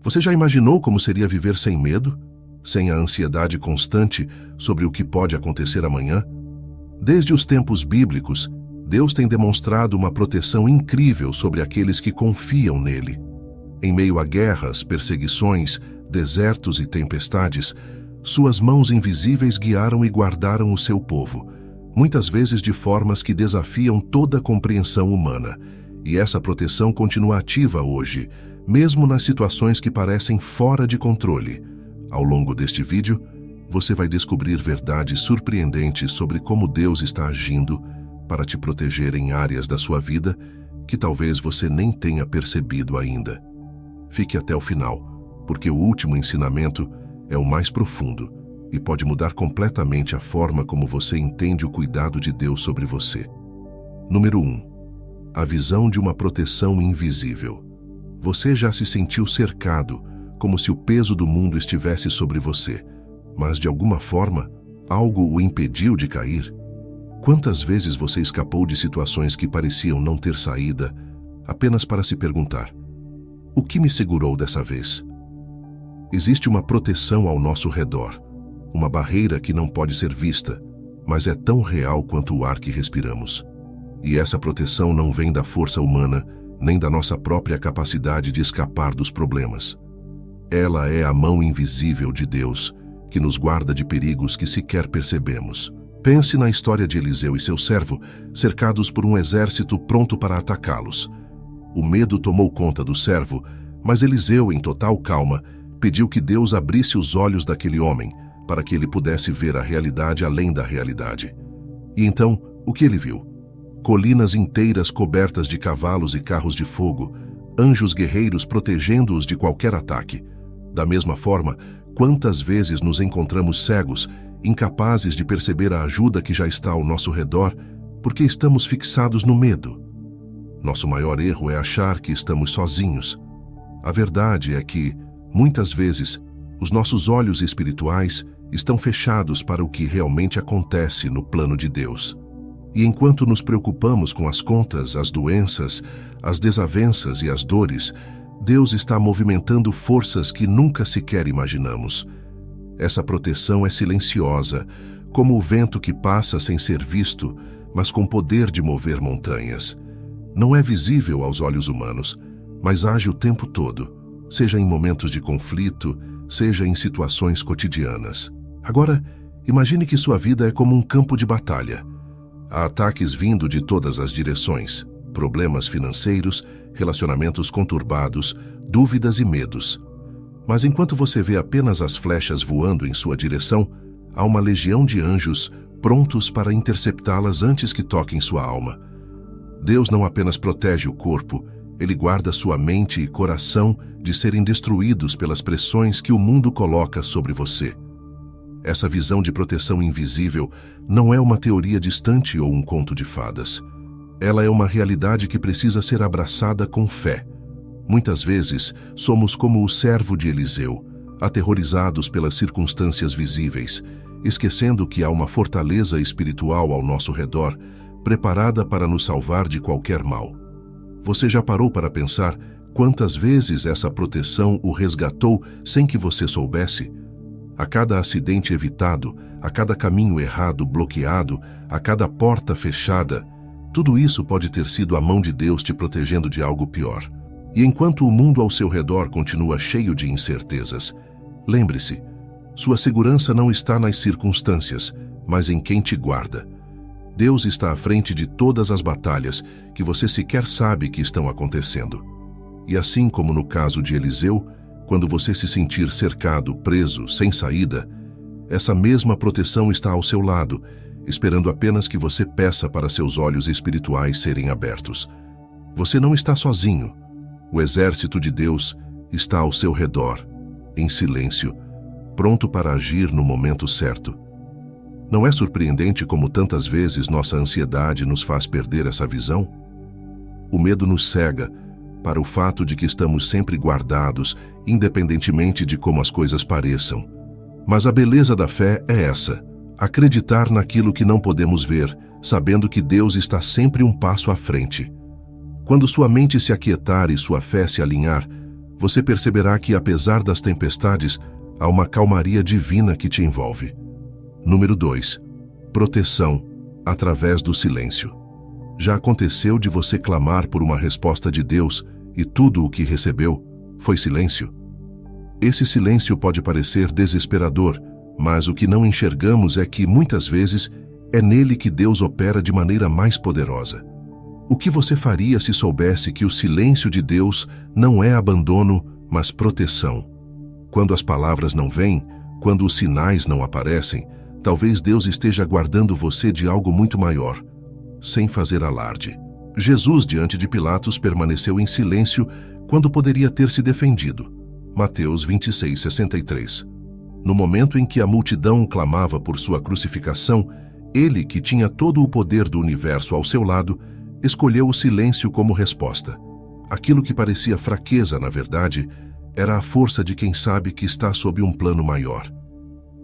Você já imaginou como seria viver sem medo? Sem a ansiedade constante sobre o que pode acontecer amanhã? Desde os tempos bíblicos, Deus tem demonstrado uma proteção incrível sobre aqueles que confiam nele. Em meio a guerras, perseguições, desertos e tempestades, suas mãos invisíveis guiaram e guardaram o seu povo, muitas vezes de formas que desafiam toda a compreensão humana. E essa proteção continua ativa hoje, mesmo nas situações que parecem fora de controle. Ao longo deste vídeo, você vai descobrir verdades surpreendentes sobre como Deus está agindo para te proteger em áreas da sua vida que talvez você nem tenha percebido ainda. Fique até o final, porque o último ensinamento é o mais profundo e pode mudar completamente a forma como você entende o cuidado de Deus sobre você. Número 1. A visão de uma proteção invisível. Você já se sentiu cercado, como se o peso do mundo estivesse sobre você, mas de alguma forma, algo o impediu de cair? Quantas vezes você escapou de situações que pareciam não ter saída, apenas para se perguntar: o que me segurou dessa vez? Existe uma proteção ao nosso redor, uma barreira que não pode ser vista, mas é tão real quanto o ar que respiramos. E essa proteção não vem da força humana, nem da nossa própria capacidade de escapar dos problemas. Ela é a mão invisível de Deus, que nos guarda de perigos que sequer percebemos. Pense na história de Eliseu e seu servo, cercados por um exército pronto para atacá-los. O medo tomou conta do servo, mas Eliseu, em total calma, pediu que Deus abrisse os olhos daquele homem, para que ele pudesse ver a realidade além da realidade. E então, o que ele viu? Colinas inteiras cobertas de cavalos e carros de fogo, anjos guerreiros protegendo-os de qualquer ataque. Da mesma forma, quantas vezes nos encontramos cegos, incapazes de perceber a ajuda que já está ao nosso redor, porque estamos fixados no medo? Nosso maior erro é achar que estamos sozinhos. A verdade é que, muitas vezes, os nossos olhos espirituais estão fechados para o que realmente acontece no plano de Deus. E enquanto nos preocupamos com as contas, as doenças, as desavenças e as dores, Deus está movimentando forças que nunca sequer imaginamos. Essa proteção é silenciosa, como o vento que passa sem ser visto, mas com poder de mover montanhas. Não é visível aos olhos humanos, mas age o tempo todo, seja em momentos de conflito, seja em situações cotidianas. Agora, imagine que sua vida é como um campo de batalha. Há ataques vindo de todas as direções, problemas financeiros, relacionamentos conturbados, dúvidas e medos. Mas enquanto você vê apenas as flechas voando em sua direção, há uma legião de anjos prontos para interceptá-las antes que toquem sua alma. Deus não apenas protege o corpo, Ele guarda sua mente e coração de serem destruídos pelas pressões que o mundo coloca sobre você. Essa visão de proteção invisível não é uma teoria distante ou um conto de fadas. Ela é uma realidade que precisa ser abraçada com fé. Muitas vezes, somos como o servo de Eliseu, aterrorizados pelas circunstâncias visíveis, esquecendo que há uma fortaleza espiritual ao nosso redor, preparada para nos salvar de qualquer mal. Você já parou para pensar quantas vezes essa proteção o resgatou sem que você soubesse? A cada acidente evitado, a cada caminho errado bloqueado, a cada porta fechada, tudo isso pode ter sido a mão de Deus te protegendo de algo pior. E enquanto o mundo ao seu redor continua cheio de incertezas, lembre-se, sua segurança não está nas circunstâncias, mas em quem te guarda. Deus está à frente de todas as batalhas que você sequer sabe que estão acontecendo. E assim como no caso de Eliseu, quando você se sentir cercado, preso, sem saída, essa mesma proteção está ao seu lado, esperando apenas que você peça para seus olhos espirituais serem abertos. Você não está sozinho. O exército de Deus está ao seu redor, em silêncio, pronto para agir no momento certo. Não é surpreendente como tantas vezes nossa ansiedade nos faz perder essa visão? O medo nos cega para o fato de que estamos sempre guardados, independentemente de como as coisas pareçam. Mas a beleza da fé é essa: acreditar naquilo que não podemos ver, sabendo que Deus está sempre um passo à frente. Quando sua mente se aquietar e sua fé se alinhar, você perceberá que, apesar das tempestades, há uma calmaria divina que te envolve. Número 2. Proteção através do silêncio. Já aconteceu de você clamar por uma resposta de Deus e tudo o que recebeu foi silêncio? Esse silêncio pode parecer desesperador, mas o que não enxergamos é que, muitas vezes, é nele que Deus opera de maneira mais poderosa. O que você faria se soubesse que o silêncio de Deus não é abandono, mas proteção? Quando as palavras não vêm, quando os sinais não aparecem, talvez Deus esteja guardando você de algo muito maior, sem fazer alarde. Jesus, diante de Pilatos, permaneceu em silêncio quando poderia ter se defendido. Mateus 26:63. No momento em que a multidão clamava por sua crucificação, ele, que tinha todo o poder do universo ao seu lado, escolheu o silêncio como resposta. Aquilo que parecia fraqueza, na verdade, era a força de quem sabe que está sob um plano maior.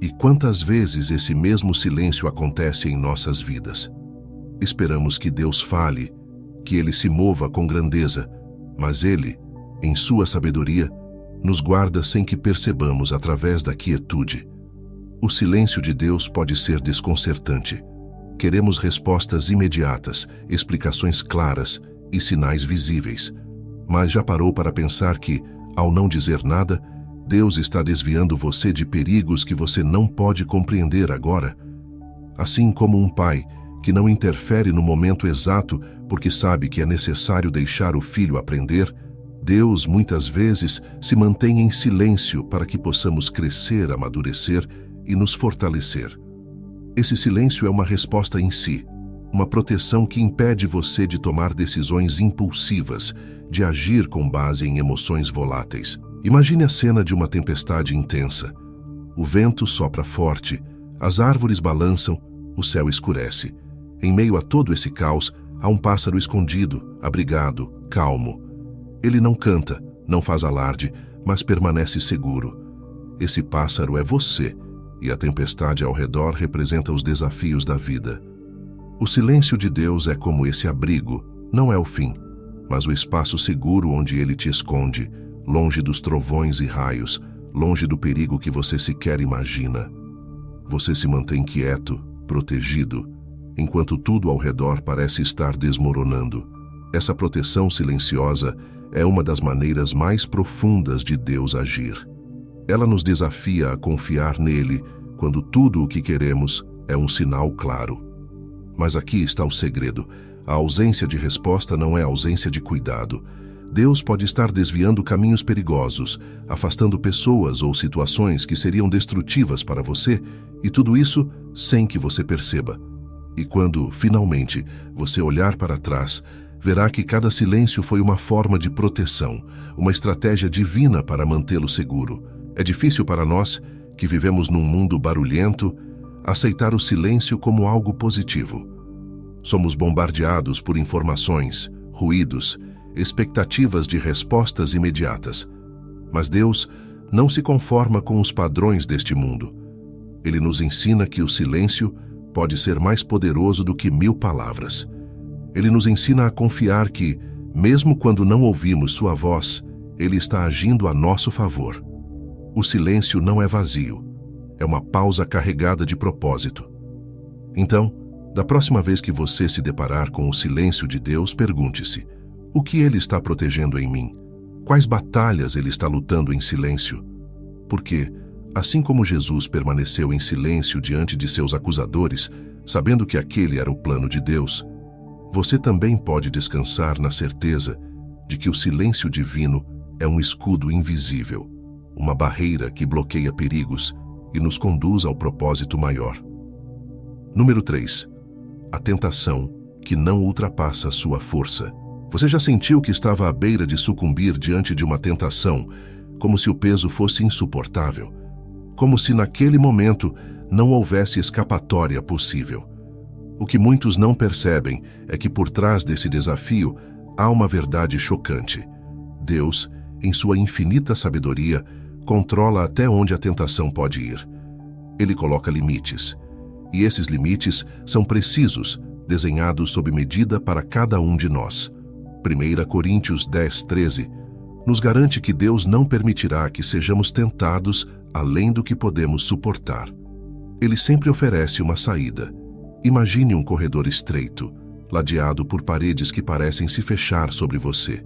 E quantas vezes esse mesmo silêncio acontece em nossas vidas? Esperamos que Deus fale, que Ele se mova com grandeza, mas Ele, em sua sabedoria, nos guarda sem que percebamos através da quietude. O silêncio de Deus pode ser desconcertante. Queremos respostas imediatas, explicações claras e sinais visíveis. Mas já parou para pensar que, ao não dizer nada, Deus está desviando você de perigos que você não pode compreender agora? Assim como um pai que não interfere no momento exato porque sabe que é necessário deixar o filho aprender, Deus muitas vezes se mantém em silêncio para que possamos crescer, amadurecer e nos fortalecer. Esse silêncio é uma resposta em si, uma proteção que impede você de tomar decisões impulsivas, de agir com base em emoções voláteis. Imagine a cena de uma tempestade intensa. O vento sopra forte, as árvores balançam, o céu escurece. Em meio a todo esse caos, há um pássaro escondido, abrigado, calmo. Ele não canta, não faz alarde, mas permanece seguro. Esse pássaro é você, e a tempestade ao redor representa os desafios da vida. O silêncio de Deus é como esse abrigo, não é o fim, mas o espaço seguro onde Ele te esconde, longe dos trovões e raios, longe do perigo que você sequer imagina. Você se mantém quieto, protegido, enquanto tudo ao redor parece estar desmoronando. Essa proteção silenciosa é uma das maneiras mais profundas de Deus agir. Ela nos desafia a confiar nele quando tudo o que queremos é um sinal claro. Mas aqui está o segredo. A ausência de resposta não é ausência de cuidado. Deus pode estar desviando caminhos perigosos, afastando pessoas ou situações que seriam destrutivas para você, e tudo isso sem que você perceba. E quando, finalmente, você olhar para trás, verá que cada silêncio foi uma forma de proteção, uma estratégia divina para mantê-lo seguro. É difícil para nós, que vivemos num mundo barulhento, aceitar o silêncio como algo positivo. Somos bombardeados por informações, ruídos, expectativas de respostas imediatas. Mas Deus não se conforma com os padrões deste mundo. Ele nos ensina que o silêncio pode ser mais poderoso do que 1000 palavras. Ele nos ensina a confiar que, mesmo quando não ouvimos sua voz, Ele está agindo a nosso favor. O silêncio não é vazio, é uma pausa carregada de propósito. Então, da próxima vez que você se deparar com o silêncio de Deus, pergunte-se: o que Ele está protegendo em mim? Quais batalhas Ele está lutando em silêncio? Porque, assim como Jesus permaneceu em silêncio diante de seus acusadores, sabendo que aquele era o plano de Deus, você também pode descansar na certeza de que o silêncio divino é um escudo invisível, uma barreira que bloqueia perigos e nos conduz ao propósito maior. Número 3. A tentação que não ultrapassa sua força. Você já sentiu que estava à beira de sucumbir diante de uma tentação, como se o peso fosse insuportável? Como se naquele momento não houvesse escapatória possível? O que muitos não percebem é que por trás desse desafio há uma verdade chocante. Deus, em sua infinita sabedoria, controla até onde a tentação pode ir. Ele coloca limites. E esses limites são precisos, desenhados sob medida para cada um de nós. 1 Coríntios 10:13. nos garante que Deus não permitirá que sejamos tentados além do que podemos suportar. Ele sempre oferece uma saída. Imagine um corredor estreito, ladeado por paredes que parecem se fechar sobre você.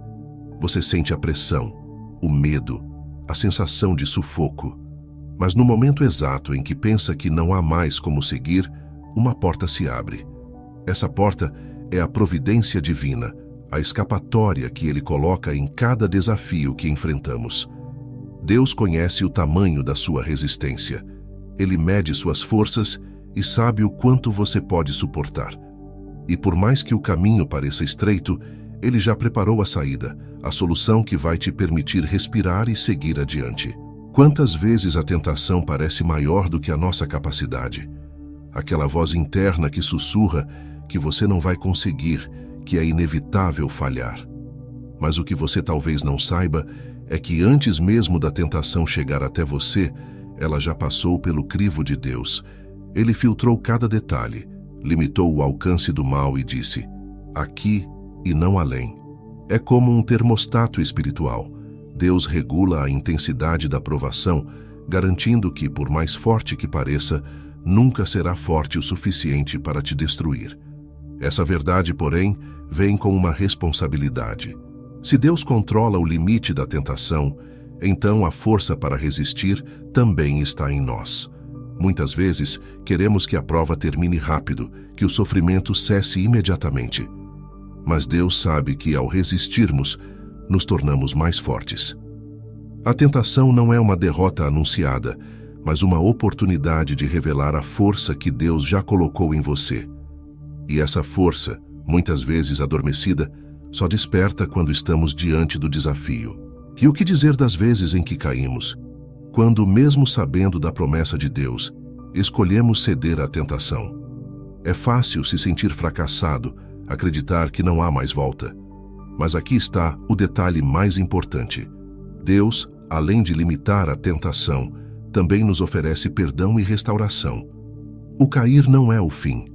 Você sente a pressão, o medo, a sensação de sufoco. Mas no momento exato em que pensa que não há mais como seguir, uma porta se abre. Essa porta é a providência divina, a escapatória que Ele coloca em cada desafio que enfrentamos. Deus conhece o tamanho da sua resistência. Ele mede suas forças e sabe o quanto você pode suportar. E por mais que o caminho pareça estreito, Ele já preparou a saída, a solução que vai te permitir respirar e seguir adiante. Quantas vezes a tentação parece maior do que a nossa capacidade? Aquela voz interna que sussurra que você não vai conseguir, que é inevitável falhar. Mas o que você talvez não saiba é que antes mesmo da tentação chegar até você, ela já passou pelo crivo de Deus. Ele filtrou cada detalhe, limitou o alcance do mal e disse: aqui e não além. É como um termostato espiritual. Deus regula a intensidade da provação, garantindo que, por mais forte que pareça, nunca será forte o suficiente para te destruir. Essa verdade, porém, vem com uma responsabilidade. Se Deus controla o limite da tentação, então a força para resistir também está em nós. Muitas vezes, queremos que a prova termine rápido, que o sofrimento cesse imediatamente. Mas Deus sabe que, ao resistirmos, nos tornamos mais fortes. A tentação não é uma derrota anunciada, mas uma oportunidade de revelar a força que Deus já colocou em você. E essa força, muitas vezes adormecida, só desperta quando estamos diante do desafio. E o que dizer das vezes em que caímos? Quando, mesmo sabendo da promessa de Deus, escolhemos ceder à tentação. É fácil se sentir fracassado, acreditar que não há mais volta. Mas aqui está o detalhe mais importante. Deus, além de limitar a tentação, também nos oferece perdão e restauração. O cair não é o fim.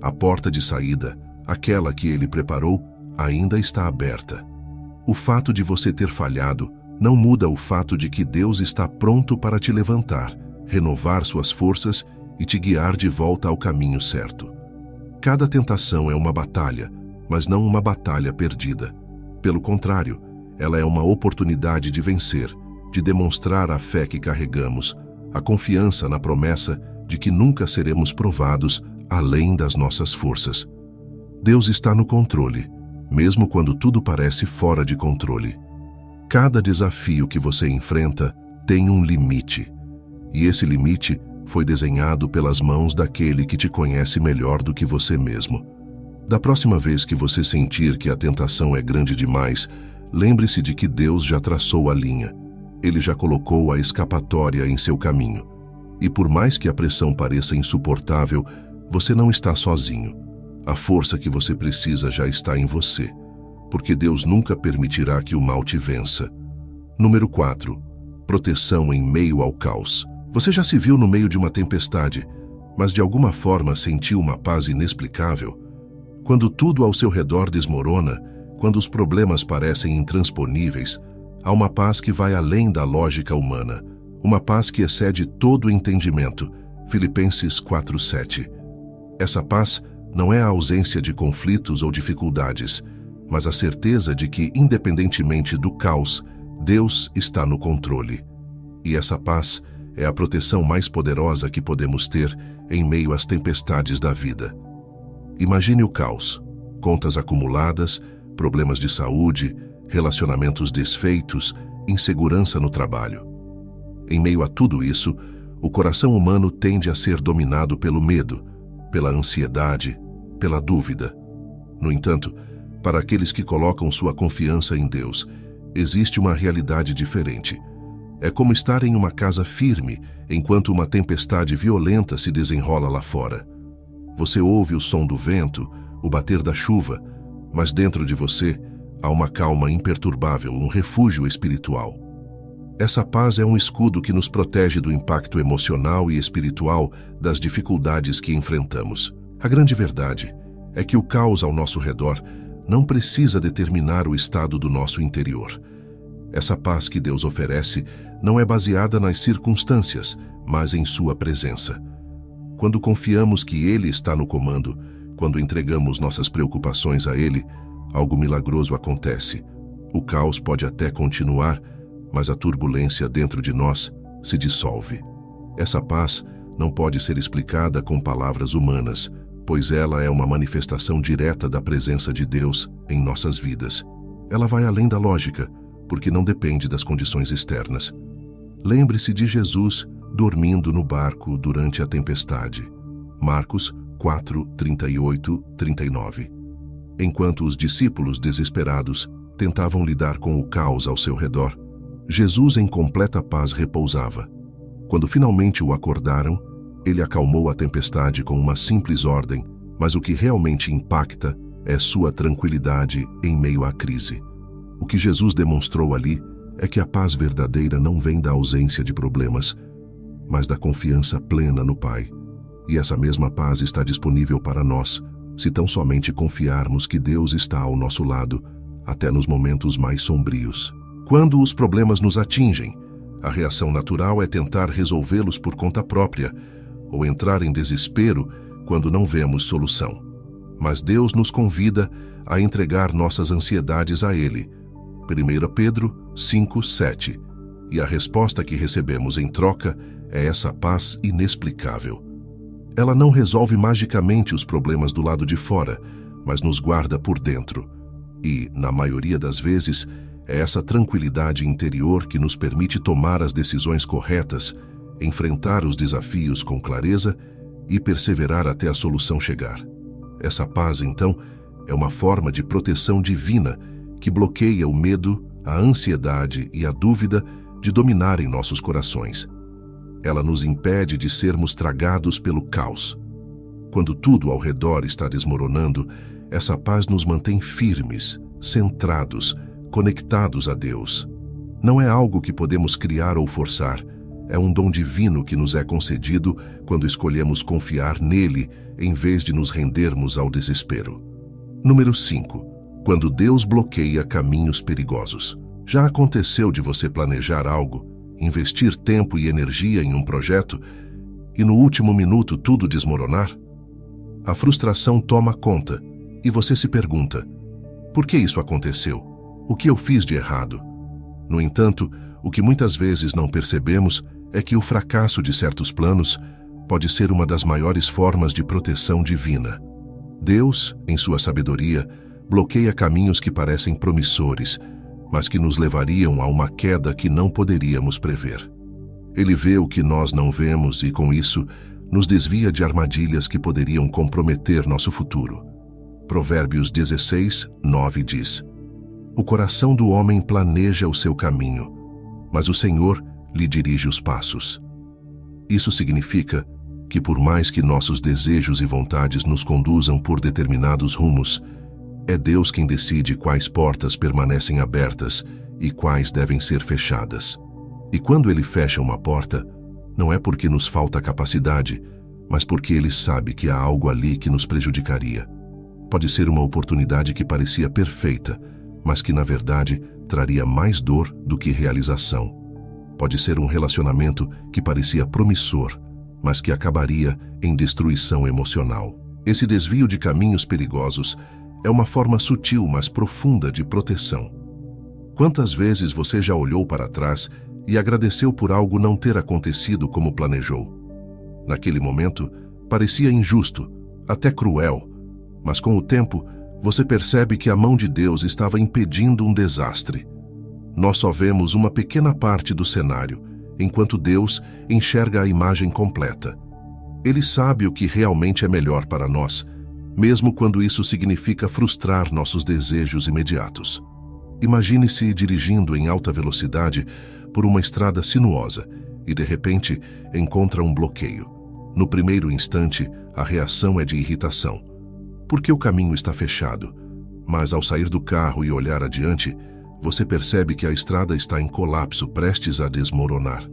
A porta de saída, aquela que Ele preparou, ainda está aberta. O fato de você ter falhado não muda o fato de que Deus está pronto para te levantar, renovar suas forças e te guiar de volta ao caminho certo. Cada tentação é uma batalha, mas não uma batalha perdida. Pelo contrário, ela é uma oportunidade de vencer, de demonstrar a fé que carregamos, a confiança na promessa de que nunca seremos provados além das nossas forças. Deus está no controle, mesmo quando tudo parece fora de controle. Cada desafio que você enfrenta tem um limite, e esse limite foi desenhado pelas mãos daquele que te conhece melhor do que você mesmo. Da próxima vez que você sentir que a tentação é grande demais, lembre-se de que Deus já traçou a linha. Ele já colocou a escapatória em seu caminho. E por mais que a pressão pareça insuportável, você não está sozinho. A força que você precisa já está em você, porque Deus nunca permitirá que o mal te vença. Número 4. Proteção em meio ao caos. Você já se viu no meio de uma tempestade, mas de alguma forma sentiu uma paz inexplicável? Quando tudo ao seu redor desmorona, quando os problemas parecem intransponíveis, há uma paz que vai além da lógica humana, uma paz que excede todo o entendimento. Filipenses 4:7. Essa paz não é a ausência de conflitos ou dificuldades, mas a certeza de que, independentemente do caos, Deus está no controle. E essa paz é a proteção mais poderosa que podemos ter em meio às tempestades da vida. Imagine o caos: contas acumuladas, problemas de saúde, relacionamentos desfeitos, insegurança no trabalho. Em meio a tudo isso, o coração humano tende a ser dominado pelo medo, pela ansiedade, pela dúvida. No entanto, para aqueles que colocam sua confiança em Deus, existe uma realidade diferente. É como estar em uma casa firme, enquanto uma tempestade violenta se desenrola lá fora. Você ouve o som do vento, o bater da chuva, mas dentro de você há uma calma imperturbável, um refúgio espiritual. Essa paz é um escudo que nos protege do impacto emocional e espiritual das dificuldades que enfrentamos. A grande verdade é que o caos ao nosso redor não precisa determinar o estado do nosso interior. Essa paz que Deus oferece não é baseada nas circunstâncias, mas em sua presença. Quando confiamos que Ele está no comando, quando entregamos nossas preocupações a Ele, algo milagroso acontece. O caos pode até continuar, mas a turbulência dentro de nós se dissolve. Essa paz não pode ser explicada com palavras humanas, pois ela é uma manifestação direta da presença de Deus em nossas vidas. Ela vai além da lógica, porque não depende das condições externas. Lembre-se de Jesus dormindo no barco durante a tempestade. Marcos 4, 38, 39. Enquanto os discípulos desesperados tentavam lidar com o caos ao seu redor, Jesus em completa paz repousava. Quando finalmente o acordaram, ele acalmou a tempestade com uma simples ordem, mas o que realmente impacta é sua tranquilidade em meio à crise. O que Jesus demonstrou ali é que a paz verdadeira não vem da ausência de problemas, mas da confiança plena no Pai. E essa mesma paz está disponível para nós, se tão somente confiarmos que Deus está ao nosso lado, até nos momentos mais sombrios. Quando os problemas nos atingem, a reação natural é tentar resolvê-los por conta própria, ou entrar em desespero quando não vemos solução. Mas Deus nos convida a entregar nossas ansiedades a Ele. 1 Pedro 5, 7. E a resposta que recebemos em troca é essa paz inexplicável. Ela não resolve magicamente os problemas do lado de fora, mas nos guarda por dentro. E, na maioria das vezes, é essa tranquilidade interior que nos permite tomar as decisões corretas, enfrentar os desafios com clareza e perseverar até a solução chegar. Essa paz, então, é uma forma de proteção divina que bloqueia o medo, a ansiedade e a dúvida de dominarem nossos corações. Ela nos impede de sermos tragados pelo caos. Quando tudo ao redor está desmoronando, essa paz nos mantém firmes, centrados, conectados a Deus. Não é algo que podemos criar ou forçar, é um dom divino que nos é concedido quando escolhemos confiar nele em vez de nos rendermos ao desespero. Número 5. Quando Deus bloqueia caminhos perigosos. Já aconteceu de você planejar algo, investir tempo e energia em um projeto e no último minuto tudo desmoronar? A frustração toma conta e você se pergunta: por que isso aconteceu? O que eu fiz de errado? No entanto, o que muitas vezes não percebemos é que o fracasso de certos planos pode ser uma das maiores formas de proteção divina. Deus, em sua sabedoria, bloqueia caminhos que parecem promissores, mas que nos levariam a uma queda que não poderíamos prever. Ele vê o que nós não vemos e, com isso, nos desvia de armadilhas que poderiam comprometer nosso futuro. Provérbios 16, 9 diz: O coração do homem planeja o seu caminho, mas o Senhor lhe dirige os passos. Isso significa que, por mais que nossos desejos e vontades nos conduzam por determinados rumos, é Deus quem decide quais portas permanecem abertas e quais devem ser fechadas. E quando Ele fecha uma porta, não é porque nos falta capacidade, mas porque Ele sabe que há algo ali que nos prejudicaria. Pode ser uma oportunidade que parecia perfeita, mas que, na verdade, traria mais dor do que realização. Pode ser um relacionamento que parecia promissor, mas que acabaria em destruição emocional. Esse desvio de caminhos perigosos é uma forma sutil, mas profunda de proteção. Quantas vezes você já olhou para trás e agradeceu por algo não ter acontecido como planejou? Naquele momento, parecia injusto, até cruel, mas com o tempo, você percebe que a mão de Deus estava impedindo um desastre. Nós só vemos uma pequena parte do cenário, enquanto Deus enxerga a imagem completa. Ele sabe o que realmente é melhor para nós, mesmo quando isso significa frustrar nossos desejos imediatos. Imagine-se dirigindo em alta velocidade por uma estrada sinuosa e, de repente, encontra um bloqueio. No primeiro instante, a reação é de irritação, porque o caminho está fechado. Mas, ao sair do carro e olhar adiante, você percebe que a estrada está em colapso, prestes a desmoronar.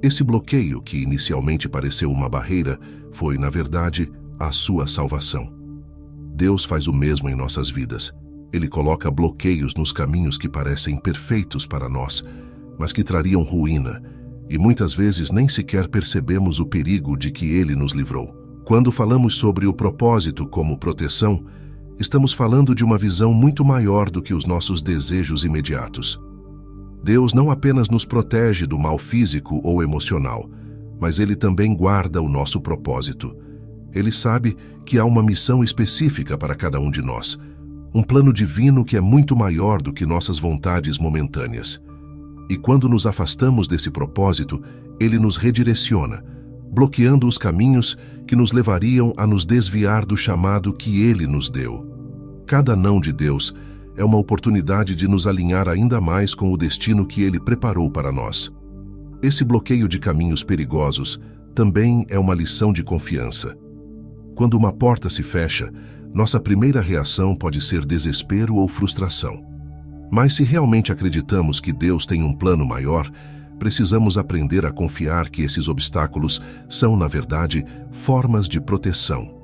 Esse bloqueio, que inicialmente pareceu uma barreira, foi, na verdade, a sua salvação. Deus faz o mesmo em nossas vidas. Ele coloca bloqueios nos caminhos que parecem perfeitos para nós, mas que trariam ruína, e muitas vezes nem sequer percebemos o perigo de que ele nos livrou. Quando falamos sobre o propósito como proteção, estamos falando de uma visão muito maior do que os nossos desejos imediatos. Deus não apenas nos protege do mal físico ou emocional, mas Ele também guarda o nosso propósito. Ele sabe que há uma missão específica para cada um de nós, um plano divino que é muito maior do que nossas vontades momentâneas. E quando nos afastamos desse propósito, Ele nos redireciona, bloqueando os caminhos que nos levariam a nos desviar do chamado que Ele nos deu. Cada não de Deus é uma oportunidade de nos alinhar ainda mais com o destino que Ele preparou para nós. Esse bloqueio de caminhos perigosos também é uma lição de confiança. Quando uma porta se fecha, nossa primeira reação pode ser desespero ou frustração. Mas se realmente acreditamos que Deus tem um plano maior, precisamos aprender a confiar que esses obstáculos são, na verdade, formas de proteção.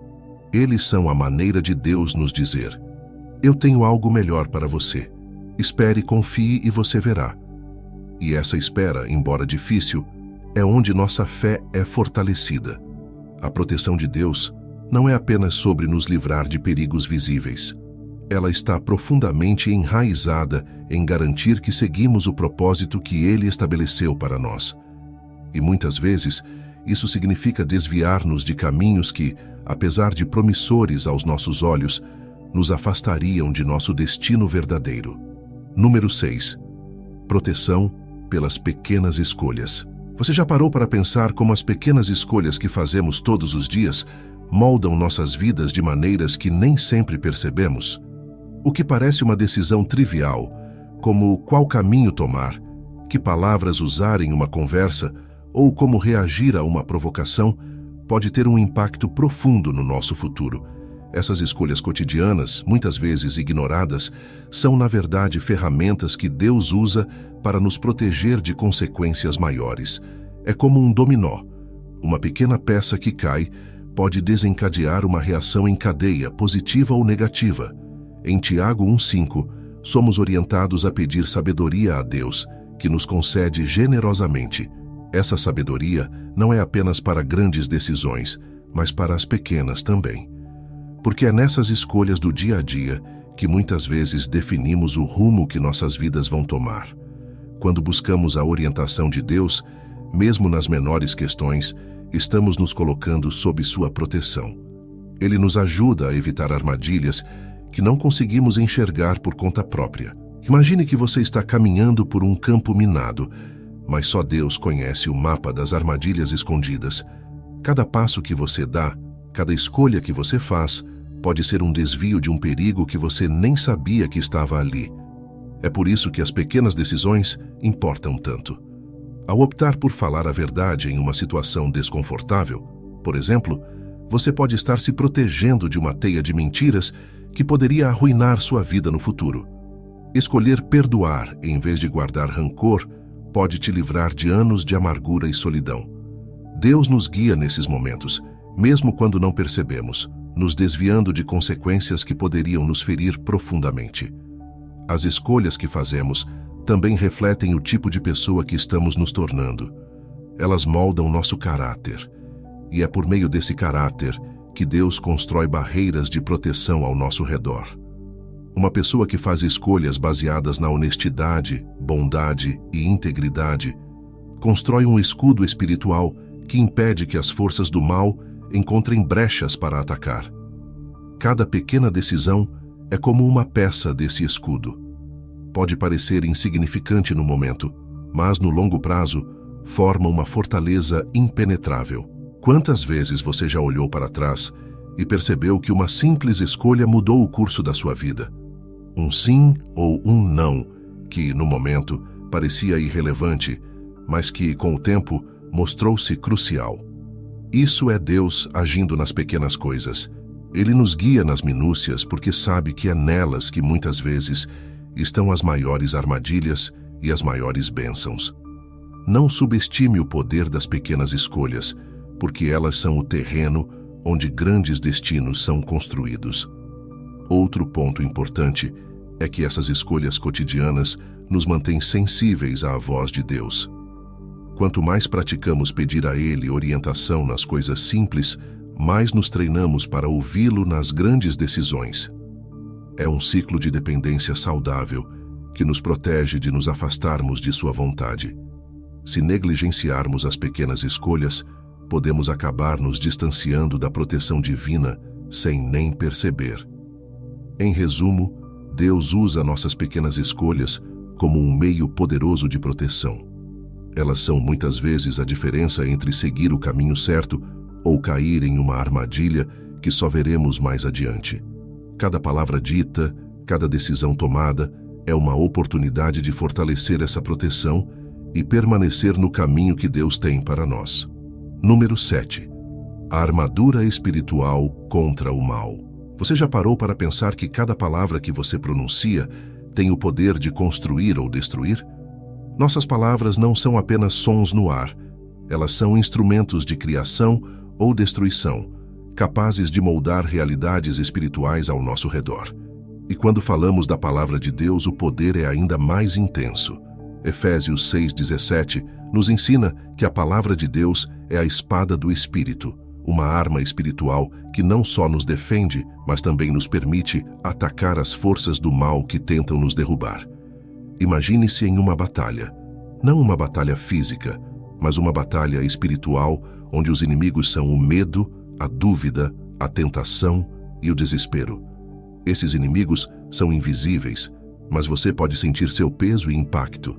Eles são a maneira de Deus nos dizer: eu tenho algo melhor para você. Espere, confie e você verá. E essa espera, embora difícil, é onde nossa fé é fortalecida. A proteção de Deus não é apenas sobre nos livrar de perigos visíveis. Ela está profundamente enraizada em garantir que seguimos o propósito que Ele estabeleceu para nós. E muitas vezes, isso significa desviar-nos de caminhos que, apesar de promissores aos nossos olhos, nos afastariam de nosso destino verdadeiro. Número 6. Proteção pelas pequenas escolhas. Você já parou para pensar como as pequenas escolhas que fazemos todos os dias moldam nossas vidas de maneiras que nem sempre percebemos? O que parece uma decisão trivial, como qual caminho tomar, que palavras usar em uma conversa ou como reagir a uma provocação, pode ter um impacto profundo no nosso futuro. Essas escolhas cotidianas, muitas vezes ignoradas, são na verdade ferramentas que Deus usa para nos proteger de consequências maiores. É como um dominó. Uma pequena peça que cai pode desencadear uma reação em cadeia, positiva ou negativa. Em Tiago 1,5, somos orientados a pedir sabedoria a Deus, que nos concede generosamente. Essa sabedoria não é apenas para grandes decisões, mas para as pequenas também. Porque é nessas escolhas do dia a dia que muitas vezes definimos o rumo que nossas vidas vão tomar. Quando buscamos a orientação de Deus, mesmo nas menores questões, estamos nos colocando sob sua proteção. Ele nos ajuda a evitar armadilhas que não conseguimos enxergar por conta própria. Imagine que você está caminhando por um campo minado, mas só Deus conhece o mapa das armadilhas escondidas. Cada passo que você dá, cada escolha que você faz, pode ser um desvio de um perigo que você nem sabia que estava ali. É por isso que as pequenas decisões importam tanto. Ao optar por falar a verdade em uma situação desconfortável, por exemplo, você pode estar se protegendo de uma teia de mentiras que poderia arruinar sua vida no futuro. Escolher perdoar em vez de guardar rancor pode te livrar de anos de amargura e solidão. Deus nos guia nesses momentos, mesmo quando não percebemos, nos desviando de consequências que poderiam nos ferir profundamente. As escolhas que fazemos também refletem o tipo de pessoa que estamos nos tornando. Elas moldam nosso caráter, e é por meio desse caráter que Deus constrói barreiras de proteção ao nosso redor. Uma pessoa que faz escolhas baseadas na honestidade, bondade e integridade constrói um escudo espiritual que impede que as forças do mal encontrem brechas para atacar. Cada pequena decisão é como uma peça desse escudo. Pode parecer insignificante no momento, mas no longo prazo forma uma fortaleza impenetrável. Quantas vezes você já olhou para trás e percebeu que uma simples escolha mudou o curso da sua vida? Um sim ou um não, que no momento parecia irrelevante, mas que com o tempo mostrou-se crucial. Isso é Deus agindo nas pequenas coisas. Ele nos guia nas minúcias porque sabe que é nelas que muitas vezes estão as maiores armadilhas e as maiores bênçãos. Não subestime o poder das pequenas escolhas, porque elas são o terreno onde grandes destinos são construídos. Outro ponto importante é que essas escolhas cotidianas nos mantêm sensíveis à voz de Deus. Quanto mais praticamos pedir a Ele orientação nas coisas simples, mais nos treinamos para ouvi-lo nas grandes decisões. É um ciclo de dependência saudável que nos protege de nos afastarmos de sua vontade. Se negligenciarmos as pequenas escolhas, podemos acabar nos distanciando da proteção divina sem nem perceber. Em resumo, Deus usa nossas pequenas escolhas como um meio poderoso de proteção. Elas são muitas vezes a diferença entre seguir o caminho certo ou cair em uma armadilha que só veremos mais adiante. Cada palavra dita, cada decisão tomada, é uma oportunidade de fortalecer essa proteção e permanecer no caminho que Deus tem para nós. Número 7. A armadura espiritual contra o mal. Você já parou para pensar que cada palavra que você pronuncia tem o poder de construir ou destruir? Nossas palavras não são apenas sons no ar. Elas são instrumentos de criação ou destruição, capazes de moldar realidades espirituais ao nosso redor. E quando falamos da palavra de Deus, o poder é ainda mais intenso. Efésios 6,17 nos ensina que a palavra de Deus é a espada do Espírito, uma arma espiritual que não só nos defende, mas também nos permite atacar as forças do mal que tentam nos derrubar. Imagine-se em uma batalha, não uma batalha física, mas uma batalha espiritual onde os inimigos são o medo, a dúvida, a tentação e o desespero. Esses inimigos são invisíveis, mas você pode sentir seu peso e impacto.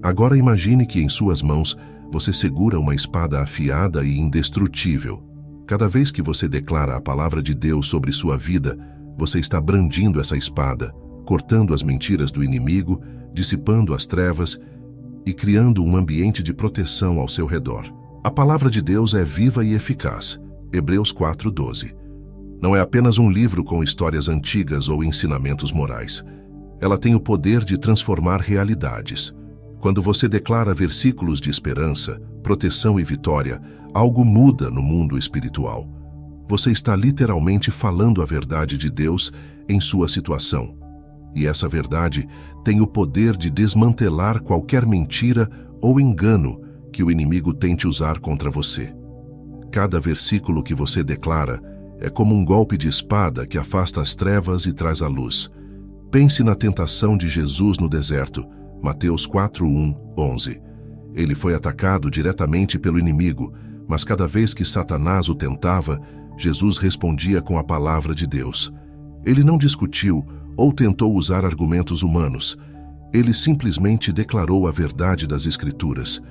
Agora imagine que em suas mãos você segura uma espada afiada e indestrutível. Cada vez que você declara a palavra de Deus sobre sua vida, você está brandindo essa espada, cortando as mentiras do inimigo, dissipando as trevas e criando um ambiente de proteção ao seu redor. A palavra de Deus é viva e eficaz. Hebreus 4:12. Não é apenas um livro com histórias antigas ou ensinamentos morais. Ela tem o poder de transformar realidades. Quando você declara versículos de esperança, proteção e vitória, algo muda no mundo espiritual. Você está literalmente falando a verdade de Deus em sua situação. E essa verdade tem o poder de desmantelar qualquer mentira ou engano que o inimigo tente usar contra você. Cada versículo que você declara é como um golpe de espada que afasta as trevas e traz a luz. Pense na tentação de Jesus no deserto, Mateus 4:1-11. Ele foi atacado diretamente pelo inimigo, mas cada vez que Satanás o tentava, Jesus respondia com a palavra de Deus. Ele não discutiu ou tentou usar argumentos humanos. Ele simplesmente declarou a verdade das Escrituras.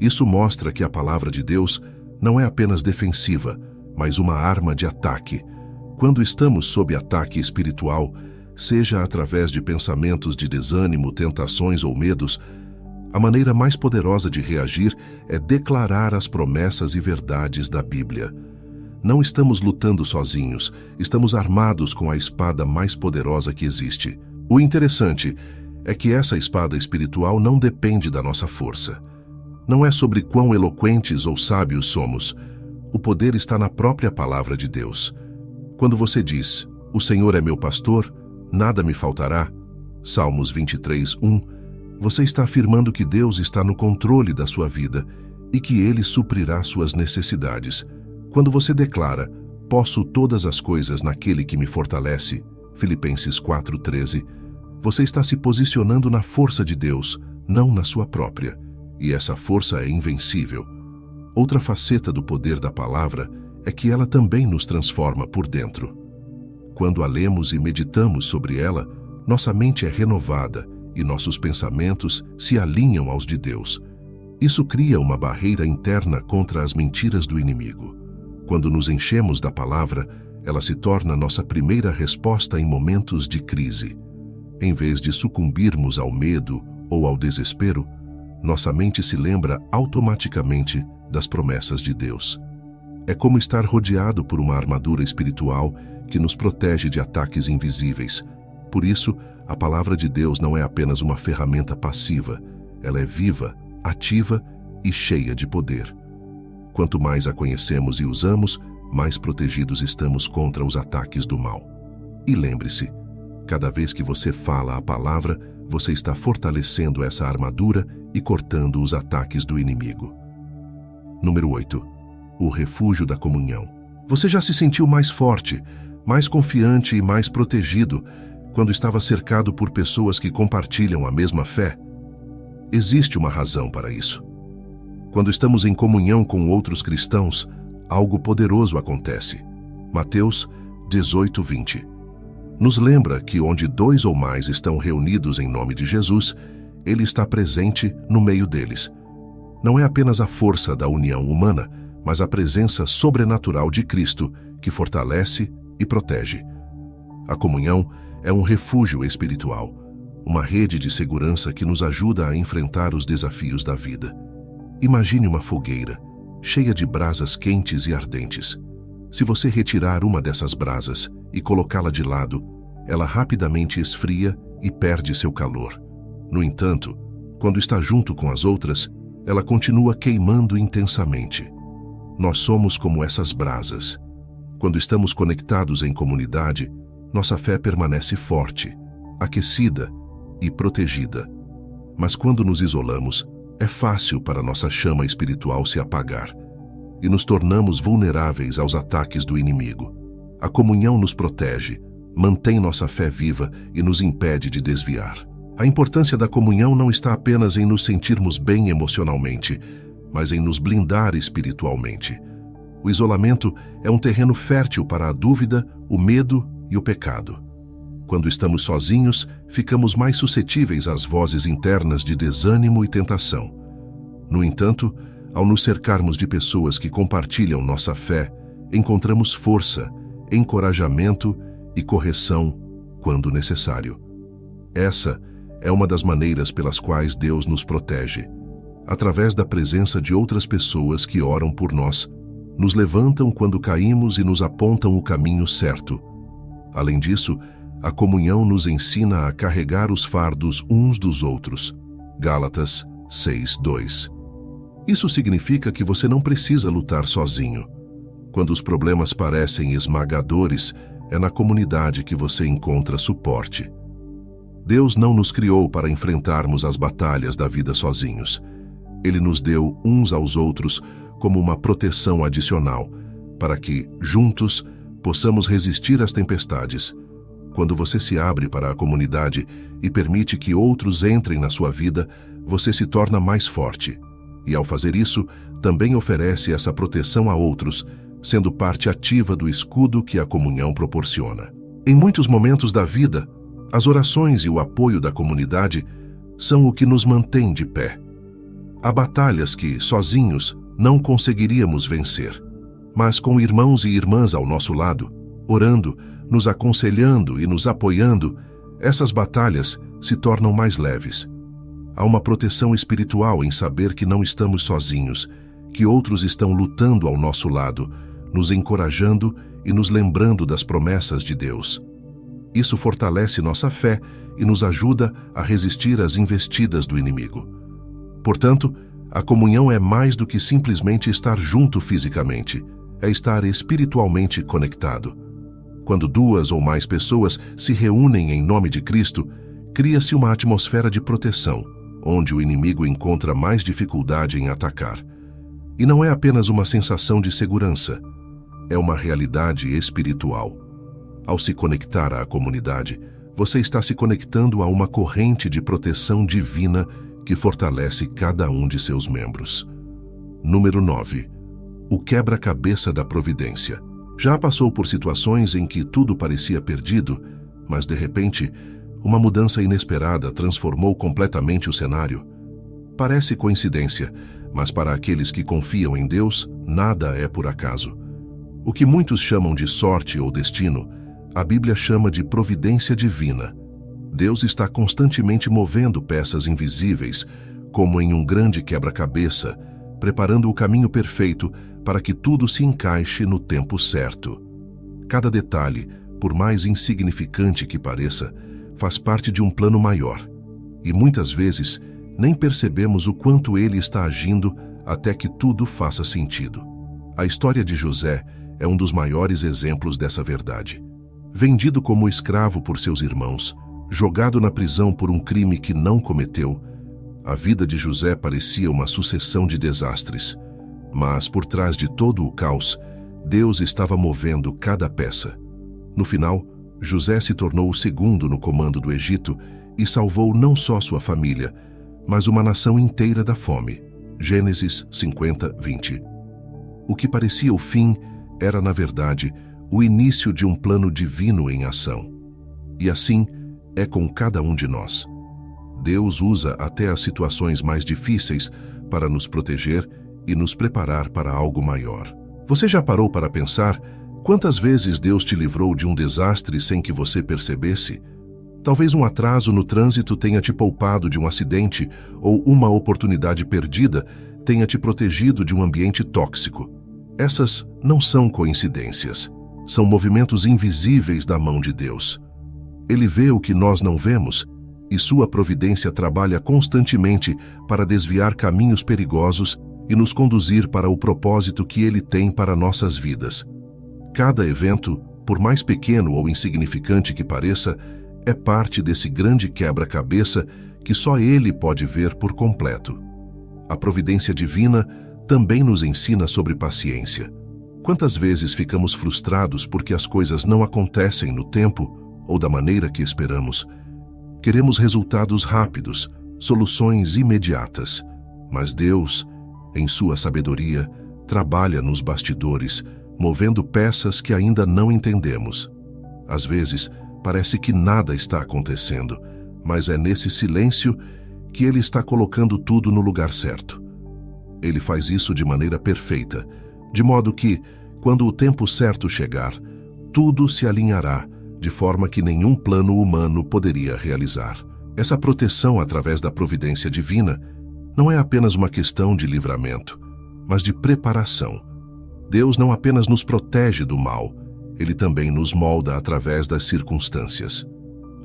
Isso mostra que a palavra de Deus não é apenas defensiva, mas uma arma de ataque. Quando estamos sob ataque espiritual, seja através de pensamentos de desânimo, tentações ou medos, a maneira mais poderosa de reagir é declarar as promessas e verdades da Bíblia. Não estamos lutando sozinhos, estamos armados com a espada mais poderosa que existe. O interessante é que essa espada espiritual não depende da nossa força. Não é sobre quão eloquentes ou sábios somos. O poder está na própria palavra de Deus. Quando você diz, "O Senhor é meu pastor, nada me faltará", Salmos 23:1, você está afirmando que Deus está no controle da sua vida e que Ele suprirá suas necessidades. Quando você declara, "Posso todas as coisas naquele que me fortalece", Filipenses 4:13, você está se posicionando na força de Deus, não na sua própria, e essa força é invencível. Outra faceta do poder da palavra é que ela também nos transforma por dentro. Quando a lemos e meditamos sobre ela, nossa mente é renovada e nossos pensamentos se alinham aos de Deus. Isso cria uma barreira interna contra as mentiras do inimigo. Quando nos enchemos da palavra, ela se torna nossa primeira resposta em momentos de crise. Em vez de sucumbirmos ao medo ou ao desespero, nossa mente se lembra automaticamente das promessas de Deus. É como estar rodeado por uma armadura espiritual que nos protege de ataques invisíveis. Por isso, a palavra de Deus não é apenas uma ferramenta passiva, ela é viva, ativa e cheia de poder. Quanto mais a conhecemos e usamos, mais protegidos estamos contra os ataques do mal. E lembre-se, Cada vez que você fala a palavra, você está fortalecendo essa armadura e cortando os ataques do inimigo. Número 8. O refúgio da comunhão. Você já se sentiu mais forte, mais confiante e mais protegido quando estava cercado por pessoas que compartilham a mesma fé? Existe uma razão para isso. Quando estamos em comunhão com outros cristãos, algo poderoso acontece. Mateus 18:20. Nos lembra que onde 2 ou mais estão reunidos em nome de Jesus, Ele está presente no meio deles. Não é apenas a força da união humana, mas a presença sobrenatural de Cristo que fortalece e protege. A comunhão é um refúgio espiritual, uma rede de segurança que nos ajuda a enfrentar os desafios da vida. Imagine uma fogueira, cheia de brasas quentes e ardentes. Se você retirar uma dessas brasas e colocá-la de lado, ela rapidamente esfria e perde seu calor. No entanto, quando está junto com as outras, ela continua queimando intensamente. Nós somos como essas brasas. Quando estamos conectados em comunidade, nossa fé permanece forte, aquecida e protegida. Mas quando nos isolamos, é fácil para nossa chama espiritual se apagar e nos tornamos vulneráveis aos ataques do inimigo. A comunhão nos protege, mantém nossa fé viva e nos impede de desviar. A importância da comunhão não está apenas em nos sentirmos bem emocionalmente, mas em nos blindar espiritualmente. O isolamento é um terreno fértil para a dúvida, o medo e o pecado. Quando estamos sozinhos, ficamos mais suscetíveis às vozes internas de desânimo e tentação. No entanto, ao nos cercarmos de pessoas que compartilham nossa fé, encontramos força, encorajamento e correção quando necessário. Essa é uma das maneiras pelas quais Deus nos protege, através da presença de outras pessoas que oram por nós, nos levantam quando caímos e nos apontam o caminho certo. Além disso, a comunhão nos ensina a carregar os fardos uns dos outros. Gálatas 6:2. Isso significa que você não precisa lutar sozinho. Quando os problemas parecem esmagadores, é na comunidade que você encontra suporte. Deus não nos criou para enfrentarmos as batalhas da vida sozinhos. Ele nos deu uns aos outros como uma proteção adicional, para que, juntos, possamos resistir às tempestades. Quando você se abre para a comunidade e permite que outros entrem na sua vida, você se torna mais forte. E ao fazer isso, também oferece essa proteção a outros, sendo parte ativa do escudo que a comunhão proporciona. Em muitos momentos da vida, as orações e o apoio da comunidade são o que nos mantém de pé. Há batalhas que, sozinhos, não conseguiríamos vencer. Mas com irmãos e irmãs ao nosso lado, orando, nos aconselhando e nos apoiando, essas batalhas se tornam mais leves. Há uma proteção espiritual em saber que não estamos sozinhos, que outros estão lutando ao nosso lado, nos encorajando e nos lembrando das promessas de Deus. Isso fortalece nossa fé e nos ajuda a resistir às investidas do inimigo. Portanto, a comunhão é mais do que simplesmente estar junto fisicamente, é estar espiritualmente conectado. Quando 2 ou mais pessoas se reúnem em nome de Cristo, cria-se uma atmosfera de proteção, onde o inimigo encontra mais dificuldade em atacar. E não é apenas uma sensação de segurança, é uma realidade espiritual. Ao se conectar à comunidade, você está se conectando a uma corrente de proteção divina que fortalece cada um de seus membros. Número 9. O quebra-cabeça da providência. Já passou por situações em que tudo parecia perdido, mas de repente, uma mudança inesperada transformou completamente o cenário? Parece coincidência, mas para aqueles que confiam em Deus, nada é por acaso. O que muitos chamam de sorte ou destino, a Bíblia chama de providência divina. Deus está constantemente movendo peças invisíveis, como em um grande quebra-cabeça, preparando o caminho perfeito para que tudo se encaixe no tempo certo. Cada detalhe, por mais insignificante que pareça, faz parte de um plano maior. E muitas vezes, nem percebemos o quanto Ele está agindo até que tudo faça sentido. A história de José é um dos maiores exemplos dessa verdade. vendido como escravo por seus irmãos, jogado na prisão por um crime que não cometeu, a vida de José parecia uma sucessão de desastres. Mas, por trás de todo o caos, Deus estava movendo cada peça. No final, José se tornou o segundo no comando do Egito e salvou não só sua família, mas uma nação inteira da fome. Gênesis 50:20. O que parecia o fim era, na verdade, o início de um plano divino em ação. E assim é com cada um de nós. Deus usa até as situações mais difíceis para nos proteger e nos preparar para algo maior. Você já parou para pensar quantas vezes Deus te livrou de um desastre sem que você percebesse? Talvez um atraso no trânsito tenha te poupado de um acidente ou uma oportunidade perdida tenha te protegido de um ambiente tóxico. Essas não são coincidências. São movimentos invisíveis da mão de Deus. Ele vê o que nós não vemos e sua providência trabalha constantemente para desviar caminhos perigosos e nos conduzir para o propósito que Ele tem para nossas vidas. Cada evento, por mais pequeno ou insignificante que pareça, é parte desse grande quebra-cabeça que só Ele pode ver por completo. A providência divina também nos ensina sobre paciência. Quantas vezes ficamos frustrados porque as coisas não acontecem no tempo ou da maneira que esperamos? Queremos resultados rápidos, soluções imediatas. Mas Deus, em sua sabedoria, trabalha nos bastidores, movendo peças que ainda não entendemos. Às vezes, parece que nada está acontecendo, mas é nesse silêncio que Ele está colocando tudo no lugar certo. Ele faz isso de maneira perfeita, de modo que, quando o tempo certo chegar, tudo se alinhará de forma que nenhum plano humano poderia realizar. Essa proteção através da providência divina não é apenas uma questão de livramento, mas de preparação. Deus não apenas nos protege do mal, Ele também nos molda através das circunstâncias.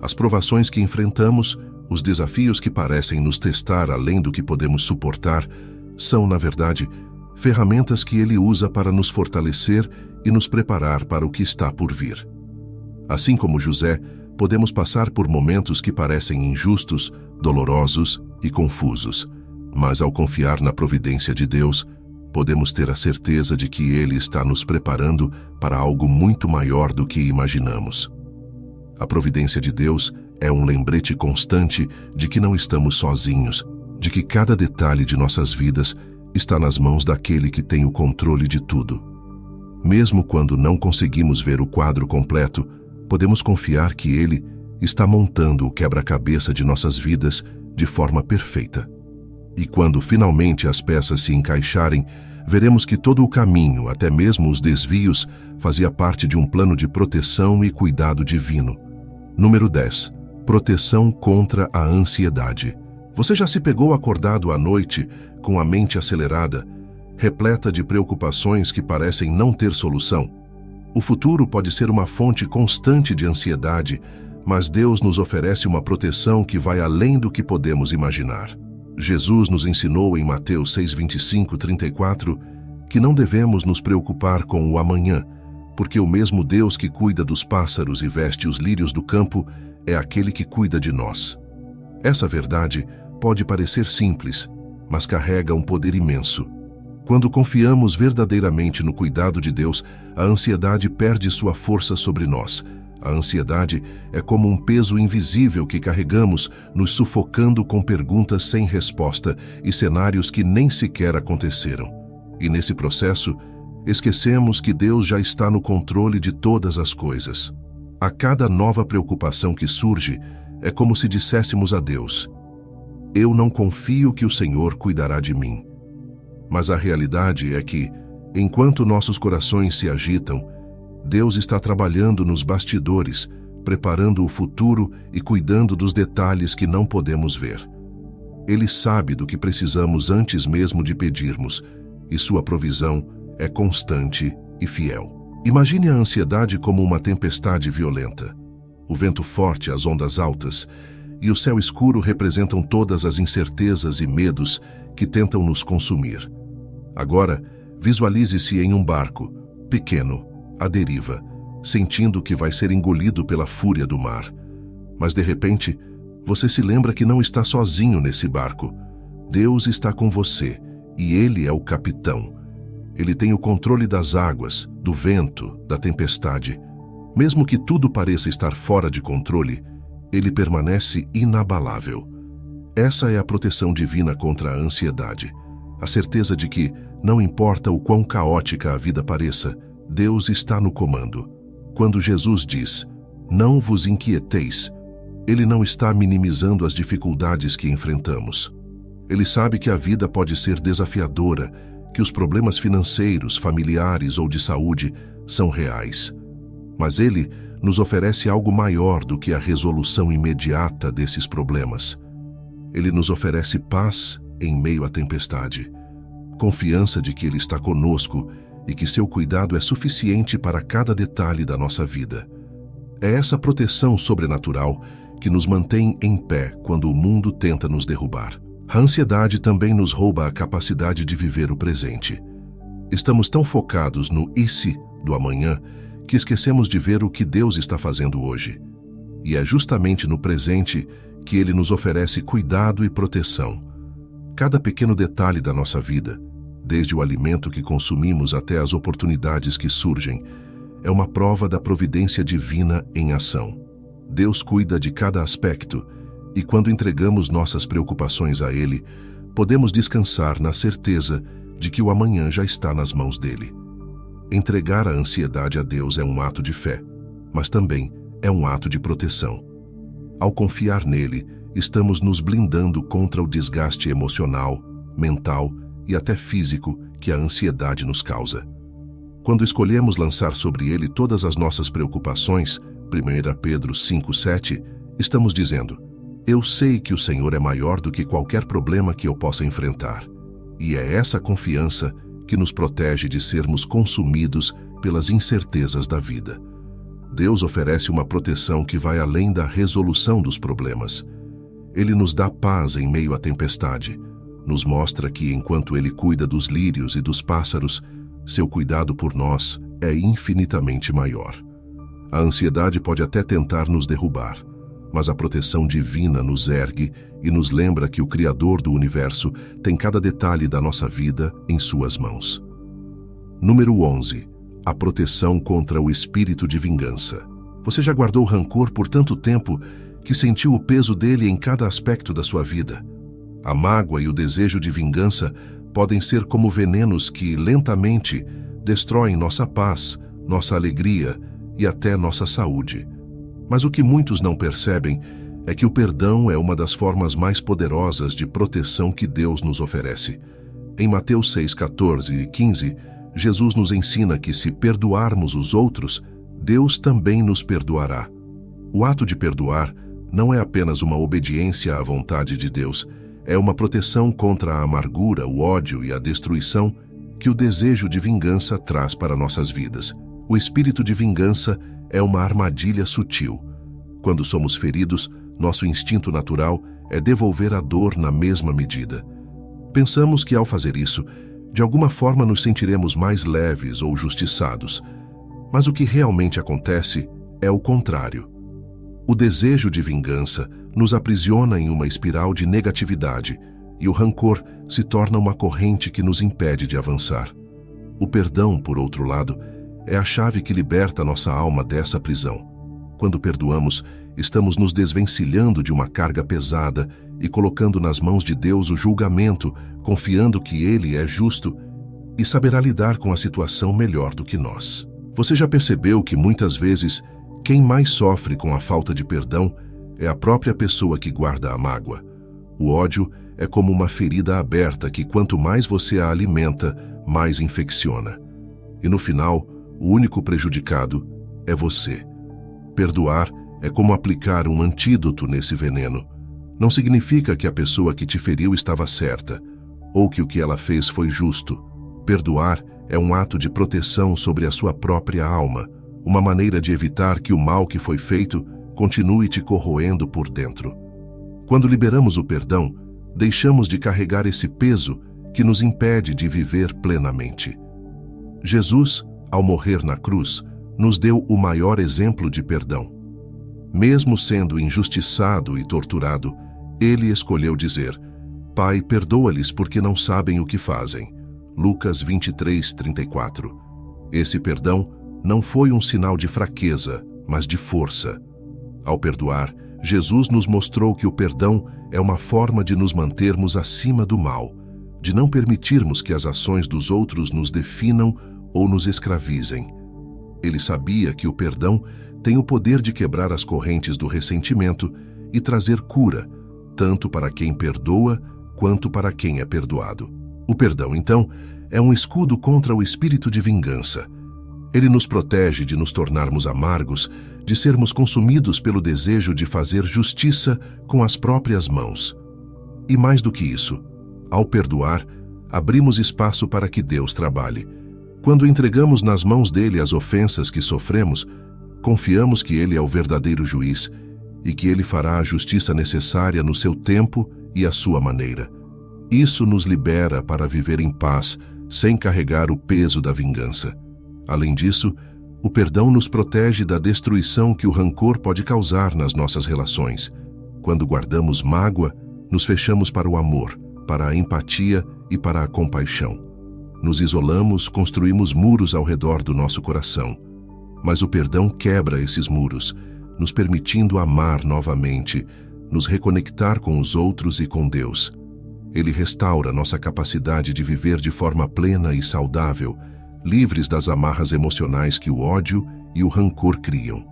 As provações que enfrentamos, os desafios que parecem nos testar além do que podemos suportar, são, na verdade, ferramentas que Ele usa para nos fortalecer e nos preparar para o que está por vir. Assim como José, podemos passar por momentos que parecem injustos, dolorosos e confusos, mas ao confiar na providência de Deus, podemos ter a certeza de que Ele está nos preparando para algo muito maior do que imaginamos. A providência de Deus é um lembrete constante de que não estamos sozinhos, de que cada detalhe de nossas vidas está nas mãos daquele que tem o controle de tudo. Mesmo quando não conseguimos ver o quadro completo, podemos confiar que Ele está montando o quebra-cabeça de nossas vidas de forma perfeita. E quando finalmente as peças se encaixarem, veremos que todo o caminho, até mesmo os desvios, fazia parte de um plano de proteção e cuidado divino. Número 10. Proteção contra a ansiedade. Você já se pegou acordado à noite, com a mente acelerada, repleta de preocupações que parecem não ter solução? O futuro pode ser uma fonte constante de ansiedade, mas Deus nos oferece uma proteção que vai além do que podemos imaginar. Jesus nos ensinou em Mateus 6:25-34 que não devemos nos preocupar com o amanhã, porque o mesmo Deus que cuida dos pássaros e veste os lírios do campo é aquele que cuida de nós. Essa verdade pode parecer simples, mas carrega um poder imenso. Quando confiamos verdadeiramente no cuidado de Deus, a ansiedade perde sua força sobre nós. A ansiedade é como um peso invisível que carregamos, nos sufocando com perguntas sem resposta e cenários que nem sequer aconteceram. E nesse processo, esquecemos que Deus já está no controle de todas as coisas. A cada nova preocupação que surge, é como se disséssemos a Deus: eu não confio que o Senhor cuidará de mim. Mas a realidade é que, enquanto nossos corações se agitam, Deus está trabalhando nos bastidores, preparando o futuro e cuidando dos detalhes que não podemos ver. Ele sabe do que precisamos antes mesmo de pedirmos, e sua provisão é constante e fiel. Imagine a ansiedade como uma tempestade violenta. O vento forte, as ondas altas e o céu escuro representam todas as incertezas e medos que tentam nos consumir. Agora, visualize-se em um barco, pequeno, à deriva, sentindo que vai ser engolido pela fúria do mar. Mas de repente, você se lembra que não está sozinho nesse barco. Deus está com você e Ele é o capitão. Ele tem o controle das águas, do vento, da tempestade. Mesmo que tudo pareça estar fora de controle, Ele permanece inabalável. Essa é a proteção divina contra a ansiedade. A certeza de que, não importa o quão caótica a vida pareça, Deus está no comando. Quando Jesus diz, "Não vos inquieteis", Ele não está minimizando as dificuldades que enfrentamos. Ele sabe que a vida pode ser desafiadora, que os problemas financeiros, familiares ou de saúde são reais. Mas Ele nos oferece algo maior do que a resolução imediata desses problemas. Ele nos oferece paz em meio à tempestade, confiança de que Ele está conosco e que seu cuidado é suficiente para cada detalhe da nossa vida. É essa proteção sobrenatural que nos mantém em pé quando o mundo tenta nos derrubar. A ansiedade também nos rouba a capacidade de viver o presente. Estamos tão focados no "e se" do amanhã que esquecemos de ver o que Deus está fazendo hoje. E é justamente no presente que Ele nos oferece cuidado e proteção. Cada pequeno detalhe da nossa vida, desde o alimento que consumimos até as oportunidades que surgem, é uma prova da providência divina em ação. Deus cuida de cada aspecto, e quando entregamos nossas preocupações a Ele, podemos descansar na certeza de que o amanhã já está nas mãos dele. Entregar a ansiedade a Deus é um ato de fé, mas também é um ato de proteção. Ao confiar nele, estamos nos blindando contra o desgaste emocional, mental e até físico que a ansiedade nos causa. Quando escolhemos lançar sobre ele todas as nossas preocupações, 1 Pedro 5:7, estamos dizendo: "Eu sei que o Senhor é maior do que qualquer problema que eu possa enfrentar." E é essa confiança que nos protege de sermos consumidos pelas incertezas da vida. Deus oferece uma proteção que vai além da resolução dos problemas. Ele nos dá paz em meio à tempestade. Nos mostra que, enquanto Ele cuida dos lírios e dos pássaros, seu cuidado por nós é infinitamente maior. A ansiedade pode até tentar nos derrubar, mas a proteção divina nos ergue e nos lembra que o Criador do Universo tem cada detalhe da nossa vida em suas mãos. Número 11. A proteção contra o espírito de vingança. Você já guardou rancor por tanto tempo que sentiu o peso dele em cada aspecto da sua vida? A mágoa e o desejo de vingança podem ser como venenos que, lentamente, destroem nossa paz, nossa alegria e até nossa saúde. Mas o que muitos não percebem é que o perdão é uma das formas mais poderosas de proteção que Deus nos oferece. Em Mateus 6:14 e 15, Jesus nos ensina que se perdoarmos os outros, Deus também nos perdoará. O ato de perdoar não é apenas uma obediência à vontade de Deus, é uma proteção contra a amargura, o ódio e a destruição que o desejo de vingança traz para nossas vidas. O espírito de vingança é uma armadilha sutil. Quando somos feridos, nosso instinto natural é devolver a dor na mesma medida. Pensamos que ao fazer isso, de alguma forma nos sentiremos mais leves ou justiçados. Mas o que realmente acontece é o contrário. O desejo de vingança nos aprisiona em uma espiral de negatividade e o rancor se torna uma corrente que nos impede de avançar. O perdão, por outro lado, é a chave que liberta nossa alma dessa prisão. Quando perdoamos, estamos nos desvencilhando de uma carga pesada e colocando nas mãos de Deus o julgamento, confiando que Ele é justo e saberá lidar com a situação melhor do que nós. Você já percebeu que muitas vezes quem mais sofre com a falta de perdão é a própria pessoa que guarda a mágoa? O ódio é como uma ferida aberta que quanto mais você a alimenta, mais infecciona. E no final, o único prejudicado é você. Perdoar é como aplicar um antídoto nesse veneno. Não significa que a pessoa que te feriu estava certa, ou que o que ela fez foi justo. Perdoar é um ato de proteção sobre a sua própria alma, uma maneira de evitar que o mal que foi feito continue te corroendo por dentro. Quando liberamos o perdão, deixamos de carregar esse peso que nos impede de viver plenamente. Jesus, ao morrer na cruz, nos deu o maior exemplo de perdão. Mesmo sendo injustiçado e torturado, ele escolheu dizer: Pai, perdoa-lhes porque não sabem o que fazem. Lucas 23:34. Esse perdão não foi um sinal de fraqueza, mas de força. Ao perdoar, Jesus nos mostrou que o perdão é uma forma de nos mantermos acima do mal, de não permitirmos que as ações dos outros nos definam ou nos escravizem. Ele sabia que o perdão tem o poder de quebrar as correntes do ressentimento e trazer cura, tanto para quem perdoa quanto para quem é perdoado. O perdão, então, é um escudo contra o espírito de vingança. Ele nos protege de nos tornarmos amargos, de sermos consumidos pelo desejo de fazer justiça com as próprias mãos. E mais do que isso, ao perdoar, abrimos espaço para que Deus trabalhe. Quando entregamos nas mãos dele as ofensas que sofremos, confiamos que ele é o verdadeiro juiz e que ele fará a justiça necessária no seu tempo e à sua maneira. Isso nos libera para viver em paz, sem carregar o peso da vingança. Além disso, o perdão nos protege da destruição que o rancor pode causar nas nossas relações. Quando guardamos mágoa, nos fechamos para o amor, para a empatia e para a compaixão. Nos isolamos, construímos muros ao redor do nosso coração. Mas o perdão quebra esses muros, nos permitindo amar novamente, nos reconectar com os outros e com Deus. Ele restaura nossa capacidade de viver de forma plena e saudável, livres das amarras emocionais que o ódio e o rancor criam.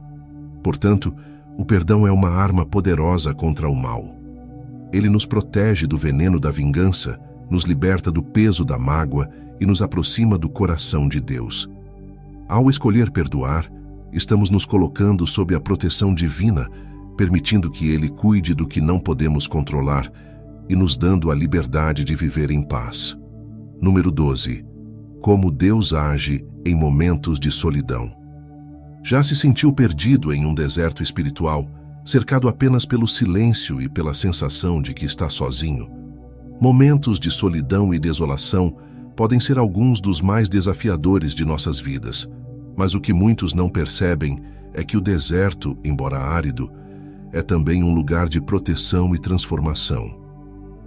Portanto, o perdão é uma arma poderosa contra o mal. Ele nos protege do veneno da vingança, nos liberta do peso da mágoa e nos aproxima do coração de Deus. Ao escolher perdoar, estamos nos colocando sob a proteção divina, permitindo que Ele cuide do que não podemos controlar e nos dando a liberdade de viver em paz. Número 12. Como Deus age em momentos de solidão. Já se sentiu perdido em um deserto espiritual, cercado apenas pelo silêncio e pela sensação de que está sozinho? Momentos de solidão e desolação podem ser alguns dos mais desafiadores de nossas vidas, mas o que muitos não percebem é que o deserto, embora árido, é também um lugar de proteção e transformação.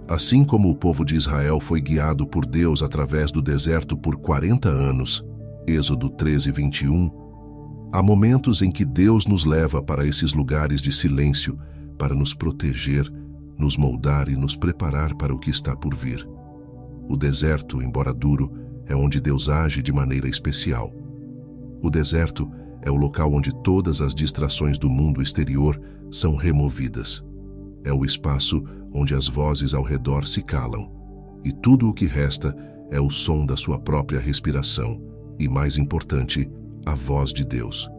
Assim como o povo de Israel foi guiado por Deus através do deserto por 40 anos, Êxodo 13:21, há momentos em que Deus nos leva para esses lugares de silêncio para nos proteger, nos moldar e nos preparar para o que está por vir. O deserto, embora duro, é onde Deus age de maneira especial. O deserto é o local onde todas as distrações do mundo exterior são removidas. É o espaço onde as vozes ao redor se calam, e tudo o que resta é o som da sua própria respiração e, mais importante, a voz de Deus.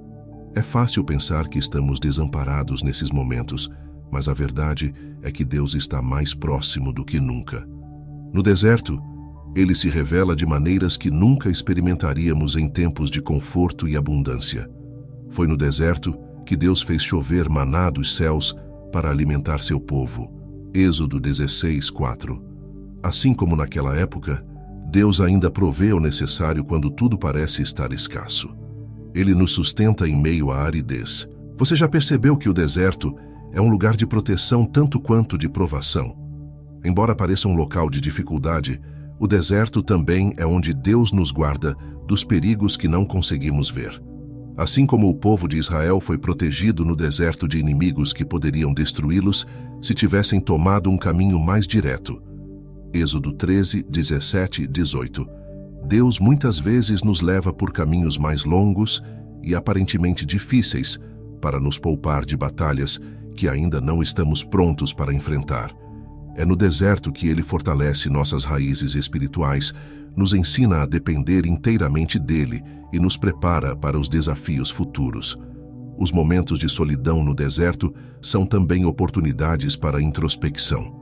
É fácil pensar que estamos desamparados nesses momentos, mas a verdade é que Deus está mais próximo do que nunca. No deserto, Ele se revela de maneiras que nunca experimentaríamos em tempos de conforto e abundância. Foi no deserto que Deus fez chover maná dos céus para alimentar seu povo. Êxodo 16:4. Assim como naquela época, Deus ainda provê o necessário quando tudo parece estar escasso. Ele nos sustenta em meio à aridez. Você já percebeu que o deserto é um lugar de proteção tanto quanto de provação? Embora pareça um local de dificuldade, o deserto também é onde Deus nos guarda dos perigos que não conseguimos ver. Assim como o povo de Israel foi protegido no deserto de inimigos que poderiam destruí-los se tivessem tomado um caminho mais direto. Êxodo 13, 17 e 18. Deus muitas vezes nos leva por caminhos mais longos e aparentemente difíceis para nos poupar de batalhas que ainda não estamos prontos para enfrentar. É no deserto que Ele fortalece nossas raízes espirituais, nos ensina a depender inteiramente dEle e nos prepara para os desafios futuros. Os momentos de solidão no deserto são também oportunidades para introspecção.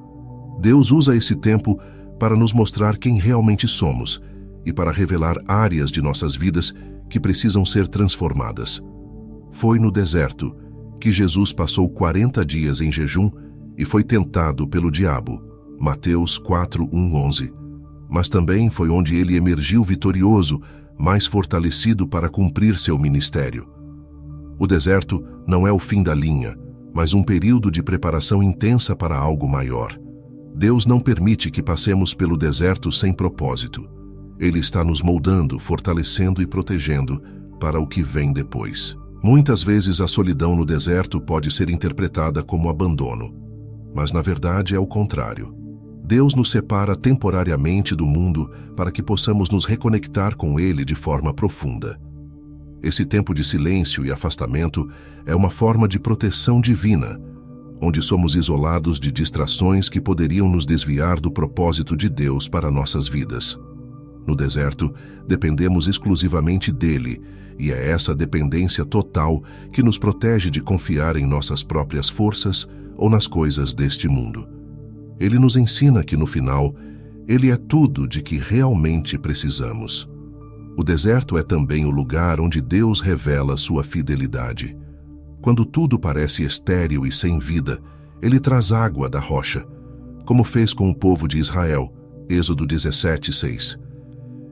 Deus usa esse tempo para nos mostrar quem realmente somos e para revelar áreas de nossas vidas que precisam ser transformadas. Foi no deserto que Jesus passou 40 dias em jejum e foi tentado pelo diabo. Mateus 4:1-11. Mas também foi onde ele emergiu vitorioso mais fortalecido para cumprir seu ministério. O deserto não é o fim da linha, mas um período de preparação intensa para algo maior. Deus não permite que passemos pelo deserto sem propósito. Ele está nos moldando, fortalecendo e protegendo para o que vem depois. Muitas vezes a solidão no deserto pode ser interpretada como abandono, mas na verdade é o contrário. Deus nos separa temporariamente do mundo para que possamos nos reconectar com Ele de forma profunda. Esse tempo de silêncio e afastamento é uma forma de proteção divina, onde somos isolados de distrações que poderiam nos desviar do propósito de Deus para nossas vidas. No deserto, dependemos exclusivamente dele, e é essa dependência total que nos protege de confiar em nossas próprias forças ou nas coisas deste mundo. Ele nos ensina que, no final, ele é tudo de que realmente precisamos. O deserto é também o lugar onde Deus revela sua fidelidade. Quando tudo parece estéril e sem vida, ele traz água da rocha, como fez com o povo de Israel, Êxodo 17:6.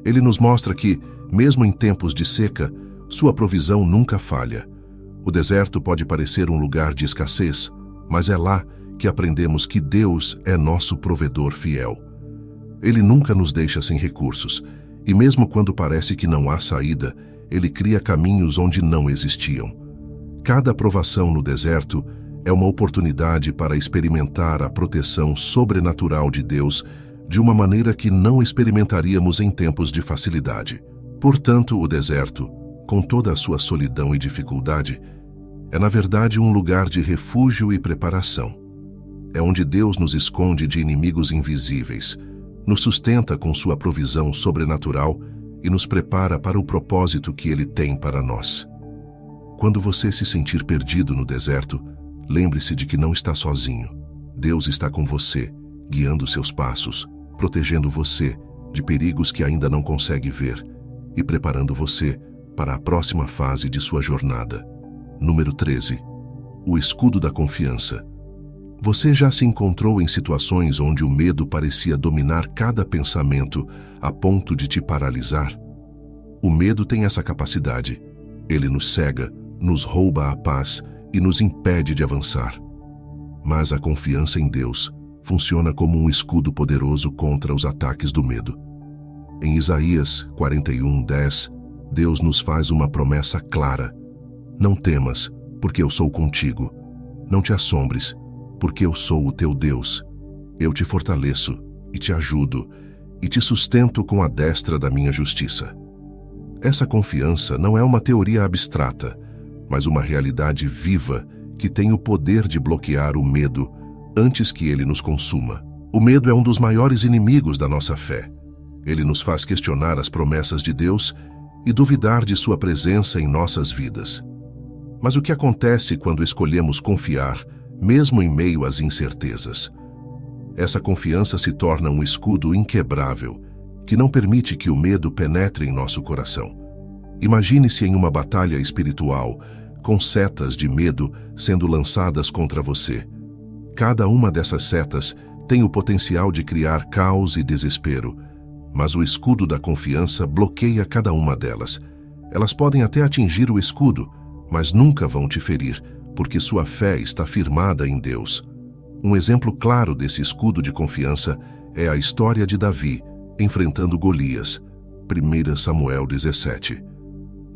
Ele nos mostra que, mesmo em tempos de seca, sua provisão nunca falha. O deserto pode parecer um lugar de escassez, mas é lá que aprendemos que Deus é nosso provedor fiel. Ele nunca nos deixa sem recursos, e mesmo quando parece que não há saída, ele cria caminhos onde não existiam. Cada provação no deserto é uma oportunidade para experimentar a proteção sobrenatural de Deus de uma maneira que não experimentaríamos em tempos de facilidade. Portanto, o deserto, com toda a sua solidão e dificuldade, é na verdade um lugar de refúgio e preparação. É onde Deus nos esconde de inimigos invisíveis, nos sustenta com sua provisão sobrenatural e nos prepara para o propósito que Ele tem para nós. Quando você se sentir perdido no deserto, lembre-se de que não está sozinho. Deus está com você, guiando seus passos, protegendo você de perigos que ainda não consegue ver e preparando você para a próxima fase de sua jornada. Número 13. O escudo da confiança. Você já se encontrou em situações onde o medo parecia dominar cada pensamento a ponto de te paralisar? O medo tem essa capacidade. Ele nos cega, nos rouba a paz e nos impede de avançar. Mas a confiança em Deus funciona como um escudo poderoso contra os ataques do medo. Em Isaías 41:10, Deus nos faz uma promessa clara: não temas, porque eu sou contigo. Não te assombres, porque eu sou o teu Deus. Eu te fortaleço e te ajudo e te sustento com a destra da minha justiça. Essa confiança não é uma teoria abstrata, mas uma realidade viva que tem o poder de bloquear o medo antes que ele nos consuma. O medo é um dos maiores inimigos da nossa fé. Ele nos faz questionar as promessas de Deus e duvidar de sua presença em nossas vidas. Mas o que acontece quando escolhemos confiar, mesmo em meio às incertezas? Essa confiança se torna um escudo inquebrável, que não permite que o medo penetre em nosso coração. Imagine-se em uma batalha espiritual, com setas de medo sendo lançadas contra você. Cada uma dessas setas tem o potencial de criar caos e desespero, mas o escudo da confiança bloqueia cada uma delas. Elas podem até atingir o escudo, mas nunca vão te ferir, porque sua fé está firmada em Deus. Um exemplo claro desse escudo de confiança é a história de Davi, enfrentando Golias, 1 Samuel 17.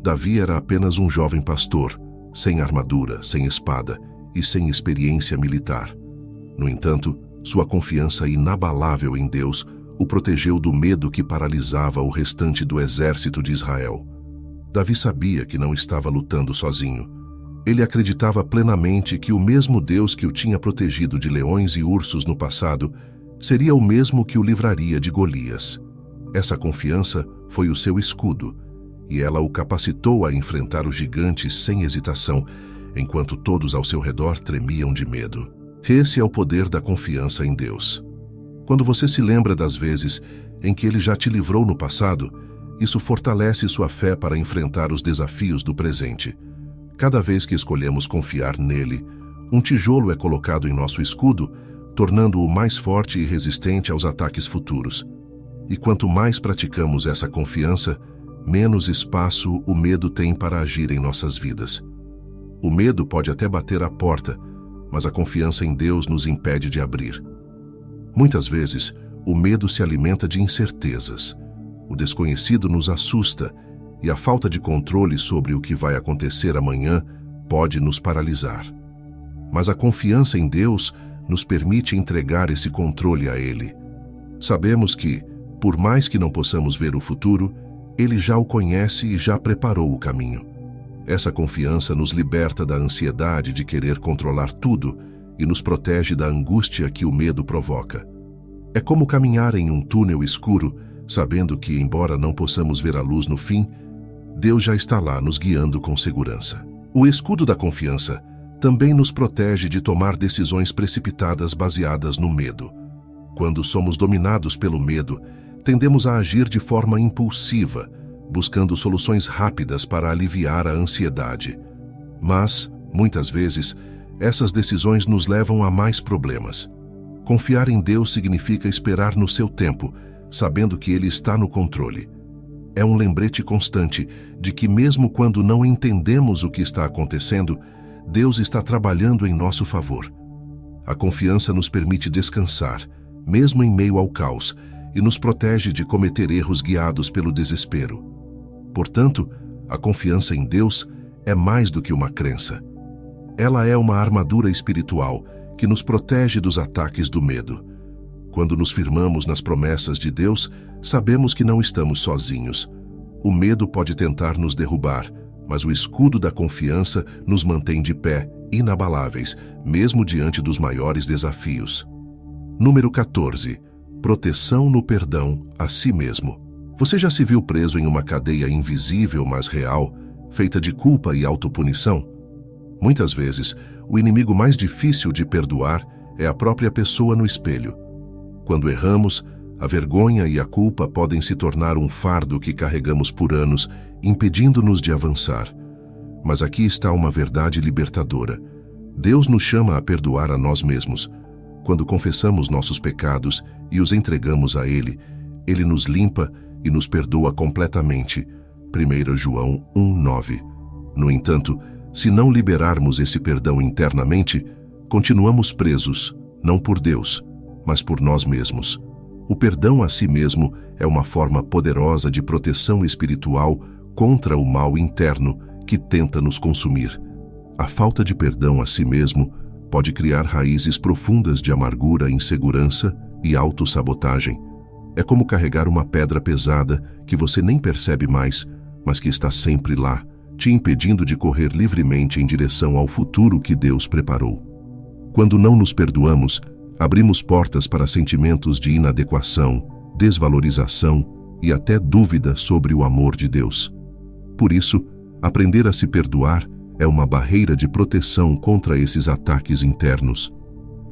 Davi era apenas um jovem pastor, sem armadura, sem espada e sem experiência militar. No entanto, sua confiança inabalável em Deus o protegeu do medo que paralisava o restante do exército de Israel. Davi sabia que não estava lutando sozinho. Ele acreditava plenamente que o mesmo Deus que o tinha protegido de leões e ursos no passado seria o mesmo que o livraria de Golias. Essa confiança foi o seu escudo, e ela o capacitou a enfrentar o gigante sem hesitação, enquanto todos ao seu redor tremiam de medo. Esse é o poder da confiança em Deus. Quando você se lembra das vezes em que Ele já te livrou no passado, isso fortalece sua fé para enfrentar os desafios do presente. Cada vez que escolhemos confiar nele, um tijolo é colocado em nosso escudo, tornando-o mais forte e resistente aos ataques futuros. E quanto mais praticamos essa confiança, menos espaço o medo tem para agir em nossas vidas. O medo pode até bater à porta, mas a confiança em Deus nos impede de abrir. Muitas vezes, o medo se alimenta de incertezas. O desconhecido nos assusta e a falta de controle sobre o que vai acontecer amanhã pode nos paralisar. Mas a confiança em Deus nos permite entregar esse controle a Ele. Sabemos que, por mais que não possamos ver o futuro, Ele já o conhece e já preparou o caminho. Essa confiança nos liberta da ansiedade de querer controlar tudo e nos protege da angústia que o medo provoca. É como caminhar em um túnel escuro, sabendo que, embora não possamos ver a luz no fim, Deus já está lá nos guiando com segurança. O escudo da confiança também nos protege de tomar decisões precipitadas baseadas no medo. Quando somos dominados pelo medo, tendemos a agir de forma impulsiva, buscando soluções rápidas para aliviar a ansiedade. Mas, muitas vezes, essas decisões nos levam a mais problemas. Confiar em Deus significa esperar no seu tempo, sabendo que Ele está no controle. É um lembrete constante de que, mesmo quando não entendemos o que está acontecendo, Deus está trabalhando em nosso favor. A confiança nos permite descansar, mesmo em meio ao caos, e nos protege de cometer erros guiados pelo desespero. Portanto, a confiança em Deus é mais do que uma crença. Ela é uma armadura espiritual que nos protege dos ataques do medo. Quando nos firmamos nas promessas de Deus, sabemos que não estamos sozinhos. O medo pode tentar nos derrubar, mas o escudo da confiança nos mantém de pé, inabaláveis, mesmo diante dos maiores desafios. Número 14. Proteção no perdão a si mesmo. Você já se viu preso em uma cadeia invisível, mas real, feita de culpa e autopunição? Muitas vezes, o inimigo mais difícil de perdoar é a própria pessoa no espelho. Quando erramos, a vergonha e a culpa podem se tornar um fardo que carregamos por anos, impedindo-nos de avançar. Mas aqui está uma verdade libertadora. Deus nos chama a perdoar a nós mesmos. Quando confessamos nossos pecados e os entregamos a Ele, Ele nos limpa e nos perdoa completamente. 1 João 1:9. No entanto, se não liberarmos esse perdão internamente, continuamos presos, não por Deus, mas por nós mesmos. O perdão a si mesmo é uma forma poderosa de proteção espiritual contra o mal interno que tenta nos consumir. A falta de perdão a si mesmo pode criar raízes profundas de amargura, insegurança e autossabotagem. É como carregar uma pedra pesada que você nem percebe mais, mas que está sempre lá, te impedindo de correr livremente em direção ao futuro que Deus preparou. Quando não nos perdoamos, abrimos portas para sentimentos de inadequação, desvalorização e até dúvida sobre o amor de Deus. Por isso, aprender a se perdoar é uma barreira de proteção contra esses ataques internos.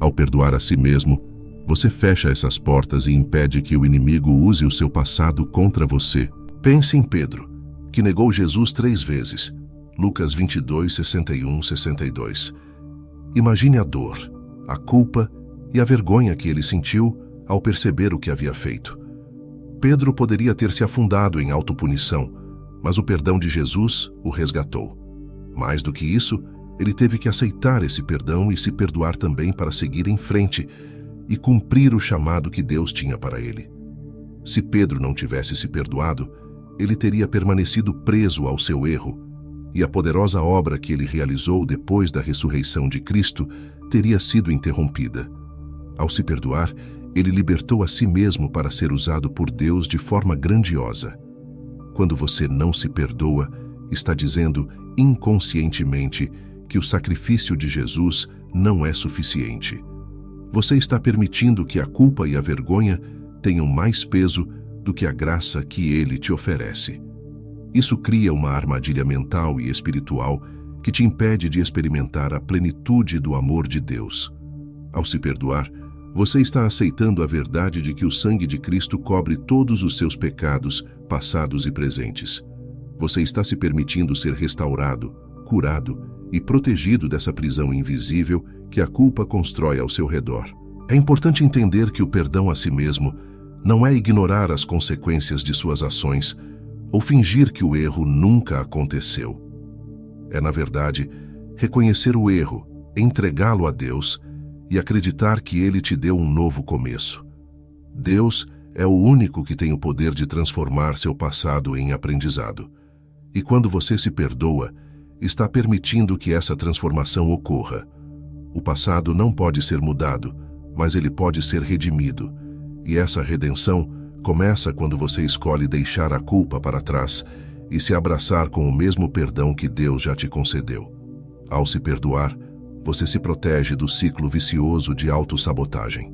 Ao perdoar a si mesmo, você fecha essas portas e impede que o inimigo use o seu passado contra você. Pense em Pedro, que negou Jesus 3 vezes. Lucas 22, 61, 62. Imagine a dor, a culpa e a vergonha que ele sentiu ao perceber o que havia feito. Pedro poderia ter se afundado em autopunição, mas o perdão de Jesus o resgatou. Mais do que isso, ele teve que aceitar esse perdão e se perdoar também para seguir em frente e cumprir o chamado que Deus tinha para ele. Se Pedro não tivesse se perdoado, ele teria permanecido preso ao seu erro, e a poderosa obra que ele realizou depois da ressurreição de Cristo teria sido interrompida. Ao se perdoar, ele libertou a si mesmo para ser usado por Deus de forma grandiosa. Quando você não se perdoa, está dizendo inconscientemente que o sacrifício de Jesus não é suficiente. Você está permitindo que a culpa e a vergonha tenham mais peso do que a graça que Ele te oferece. Isso cria uma armadilha mental e espiritual que te impede de experimentar a plenitude do amor de Deus. Ao se perdoar, você está aceitando a verdade de que o sangue de Cristo cobre todos os seus pecados, passados e presentes. Você está se permitindo ser restaurado, curado e protegido dessa prisão invisível que a culpa constrói ao seu redor. É importante entender que o perdão a si mesmo não é ignorar as consequências de suas ações, ou fingir que o erro nunca aconteceu. É, na verdade, reconhecer o erro, entregá-lo a Deus e acreditar que Ele te deu um novo começo. Deus é o único que tem o poder de transformar seu passado em aprendizado. E quando você se perdoa, está permitindo que essa transformação ocorra. O passado não pode ser mudado, mas ele pode ser redimido. E essa redenção começa quando você escolhe deixar a culpa para trás e se abraçar com o mesmo perdão que Deus já te concedeu. Ao se perdoar, você se protege do ciclo vicioso de autossabotagem.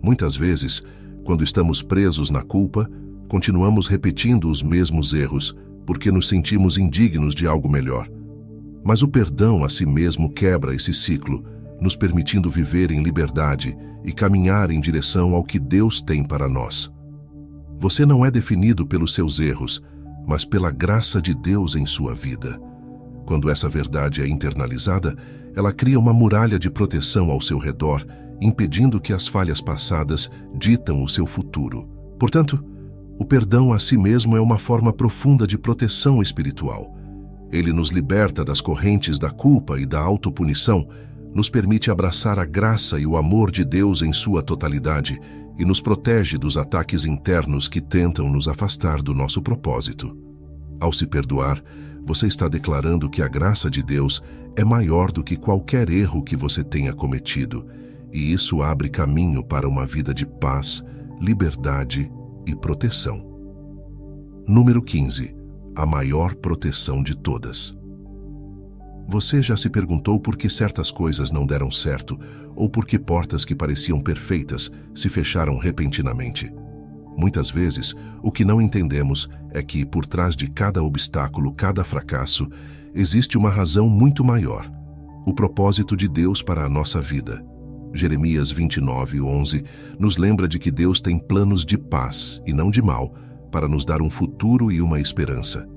Muitas vezes, quando estamos presos na culpa, continuamos repetindo os mesmos erros porque nos sentimos indignos de algo melhor. Mas o perdão a si mesmo quebra esse ciclo, nos permitindo viver em liberdade e caminhar em direção ao que Deus tem para nós. Você não é definido pelos seus erros, mas pela graça de Deus em sua vida. Quando essa verdade é internalizada, ela cria uma muralha de proteção ao seu redor, impedindo que as falhas passadas ditam o seu futuro. Portanto, o perdão a si mesmo é uma forma profunda de proteção espiritual. Ele nos liberta das correntes da culpa e da autopunição, nos permite abraçar a graça e o amor de Deus em sua totalidade e nos protege dos ataques internos que tentam nos afastar do nosso propósito. Ao se perdoar, você está declarando que a graça de Deus é maior do que qualquer erro que você tenha cometido, e isso abre caminho para uma vida de paz, liberdade e proteção. Número 15. A maior proteção de todas. Você já se perguntou por que certas coisas não deram certo ou por que portas que pareciam perfeitas se fecharam repentinamente? Muitas vezes, o que não entendemos é que, por trás de cada obstáculo, cada fracasso, existe uma razão muito maior: o propósito de Deus para a nossa vida. Jeremias 29:11 nos lembra de que Deus tem planos de paz e não de mal, para nos dar um futuro e uma esperança.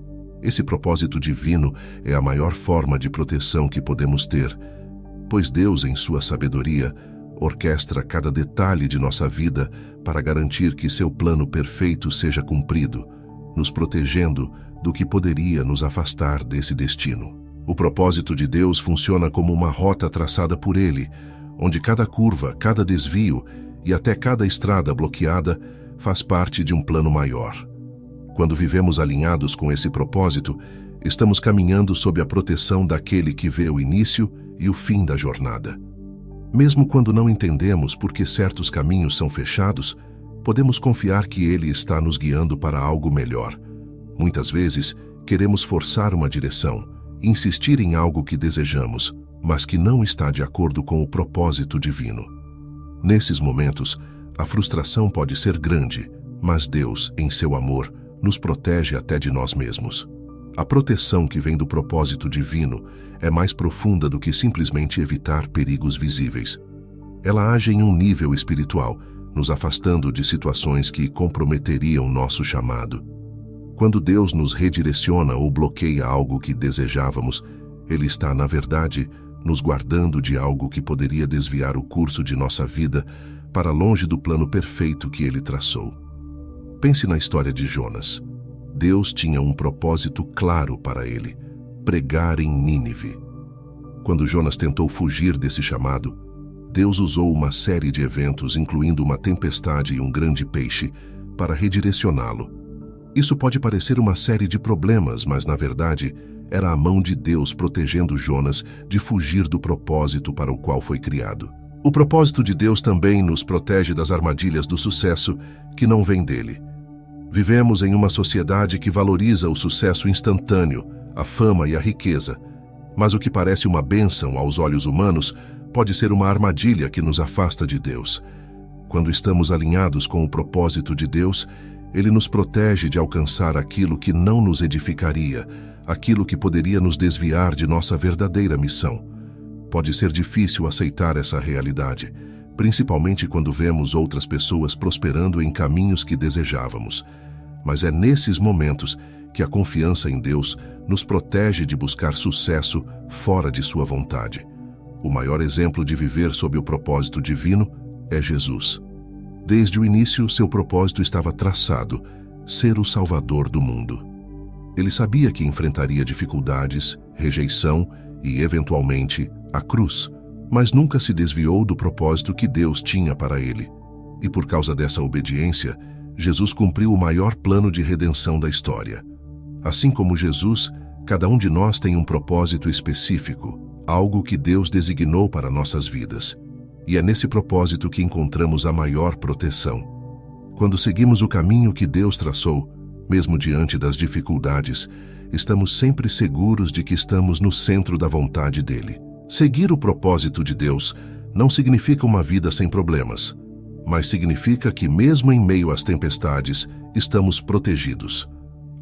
Esse propósito divino é a maior forma de proteção que podemos ter, pois Deus, em sua sabedoria, orquestra cada detalhe de nossa vida para garantir que seu plano perfeito seja cumprido, nos protegendo do que poderia nos afastar desse destino. O propósito de Deus funciona como uma rota traçada por Ele, onde cada curva, cada desvio e até cada estrada bloqueada faz parte de um plano maior. Quando vivemos alinhados com esse propósito, estamos caminhando sob a proteção daquele que vê o início e o fim da jornada. Mesmo quando não entendemos por que certos caminhos são fechados, podemos confiar que Ele está nos guiando para algo melhor. Muitas vezes, queremos forçar uma direção, insistir em algo que desejamos, mas que não está de acordo com o propósito divino. Nesses momentos, a frustração pode ser grande, mas Deus, em seu amor, nos protege até de nós mesmos. A proteção que vem do propósito divino é mais profunda do que simplesmente evitar perigos visíveis. Ela age em um nível espiritual, nos afastando de situações que comprometeriam nosso chamado. Quando Deus nos redireciona ou bloqueia algo que desejávamos, Ele está, na verdade, nos guardando de algo que poderia desviar o curso de nossa vida para longe do plano perfeito que Ele traçou. Pense na história de Jonas. Deus tinha um propósito claro para ele: pregar em Nínive. Quando Jonas tentou fugir desse chamado, Deus usou uma série de eventos, incluindo uma tempestade e um grande peixe, para redirecioná-lo. Isso pode parecer uma série de problemas, mas na verdade era a mão de Deus protegendo Jonas de fugir do propósito para o qual foi criado. O propósito de Deus também nos protege das armadilhas do sucesso que não vem dele. Vivemos em uma sociedade que valoriza o sucesso instantâneo, a fama e a riqueza, mas o que parece uma bênção aos olhos humanos pode ser uma armadilha que nos afasta de Deus. Quando estamos alinhados com o propósito de Deus, Ele nos protege de alcançar aquilo que não nos edificaria, aquilo que poderia nos desviar de nossa verdadeira missão. Pode ser difícil aceitar essa realidade, principalmente quando vemos outras pessoas prosperando em caminhos que desejávamos. Mas é nesses momentos que a confiança em Deus nos protege de buscar sucesso fora de sua vontade. O maior exemplo de viver sob o propósito divino é Jesus. Desde o início, seu propósito estava traçado: ser o Salvador do mundo. Ele sabia que enfrentaria dificuldades, rejeição e, eventualmente, a cruz, mas nunca se desviou do propósito que Deus tinha para ele. E por causa dessa obediência, Jesus cumpriu o maior plano de redenção da história. Assim como Jesus, cada um de nós tem um propósito específico, algo que Deus designou para nossas vidas. E é nesse propósito que encontramos a maior proteção. Quando seguimos o caminho que Deus traçou, mesmo diante das dificuldades, estamos sempre seguros de que estamos no centro da vontade dele. Seguir o propósito de Deus não significa uma vida sem problemas, mas significa que mesmo em meio às tempestades, estamos protegidos.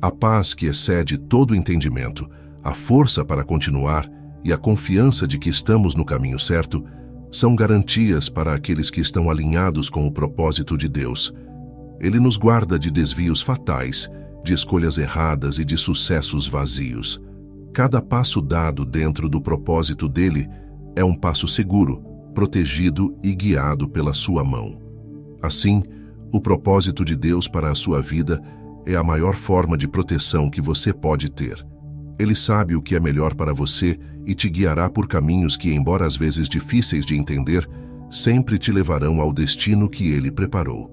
A paz que excede todo entendimento, a força para continuar e a confiança de que estamos no caminho certo são garantias para aqueles que estão alinhados com o propósito de Deus. Ele nos guarda de desvios fatais, de escolhas erradas e de sucessos vazios. Cada passo dado dentro do propósito dele é um passo seguro, protegido e guiado pela sua mão. Assim, o propósito de Deus para a sua vida é a maior forma de proteção que você pode ter. Ele sabe o que é melhor para você e te guiará por caminhos que, embora às vezes difíceis de entender, sempre te levarão ao destino que ele preparou.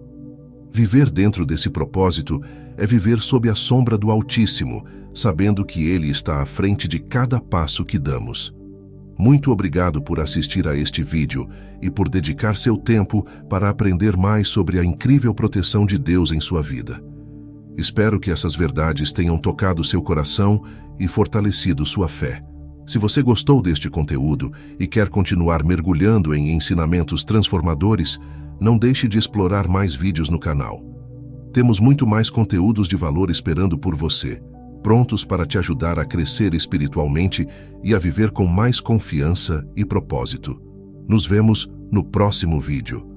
Viver dentro desse propósito é viver sob a sombra do Altíssimo, sabendo que ele está à frente de cada passo que damos. Muito obrigado por assistir a este vídeo e por dedicar seu tempo para aprender mais sobre a incrível proteção de Deus em sua vida. Espero que essas verdades tenham tocado seu coração e fortalecido sua fé. Se você gostou deste conteúdo e quer continuar mergulhando em ensinamentos transformadores, não deixe de explorar mais vídeos no canal. Temos muito mais conteúdos de valor esperando por você, prontos para te ajudar a crescer espiritualmente e a viver com mais confiança e propósito. Nos vemos no próximo vídeo.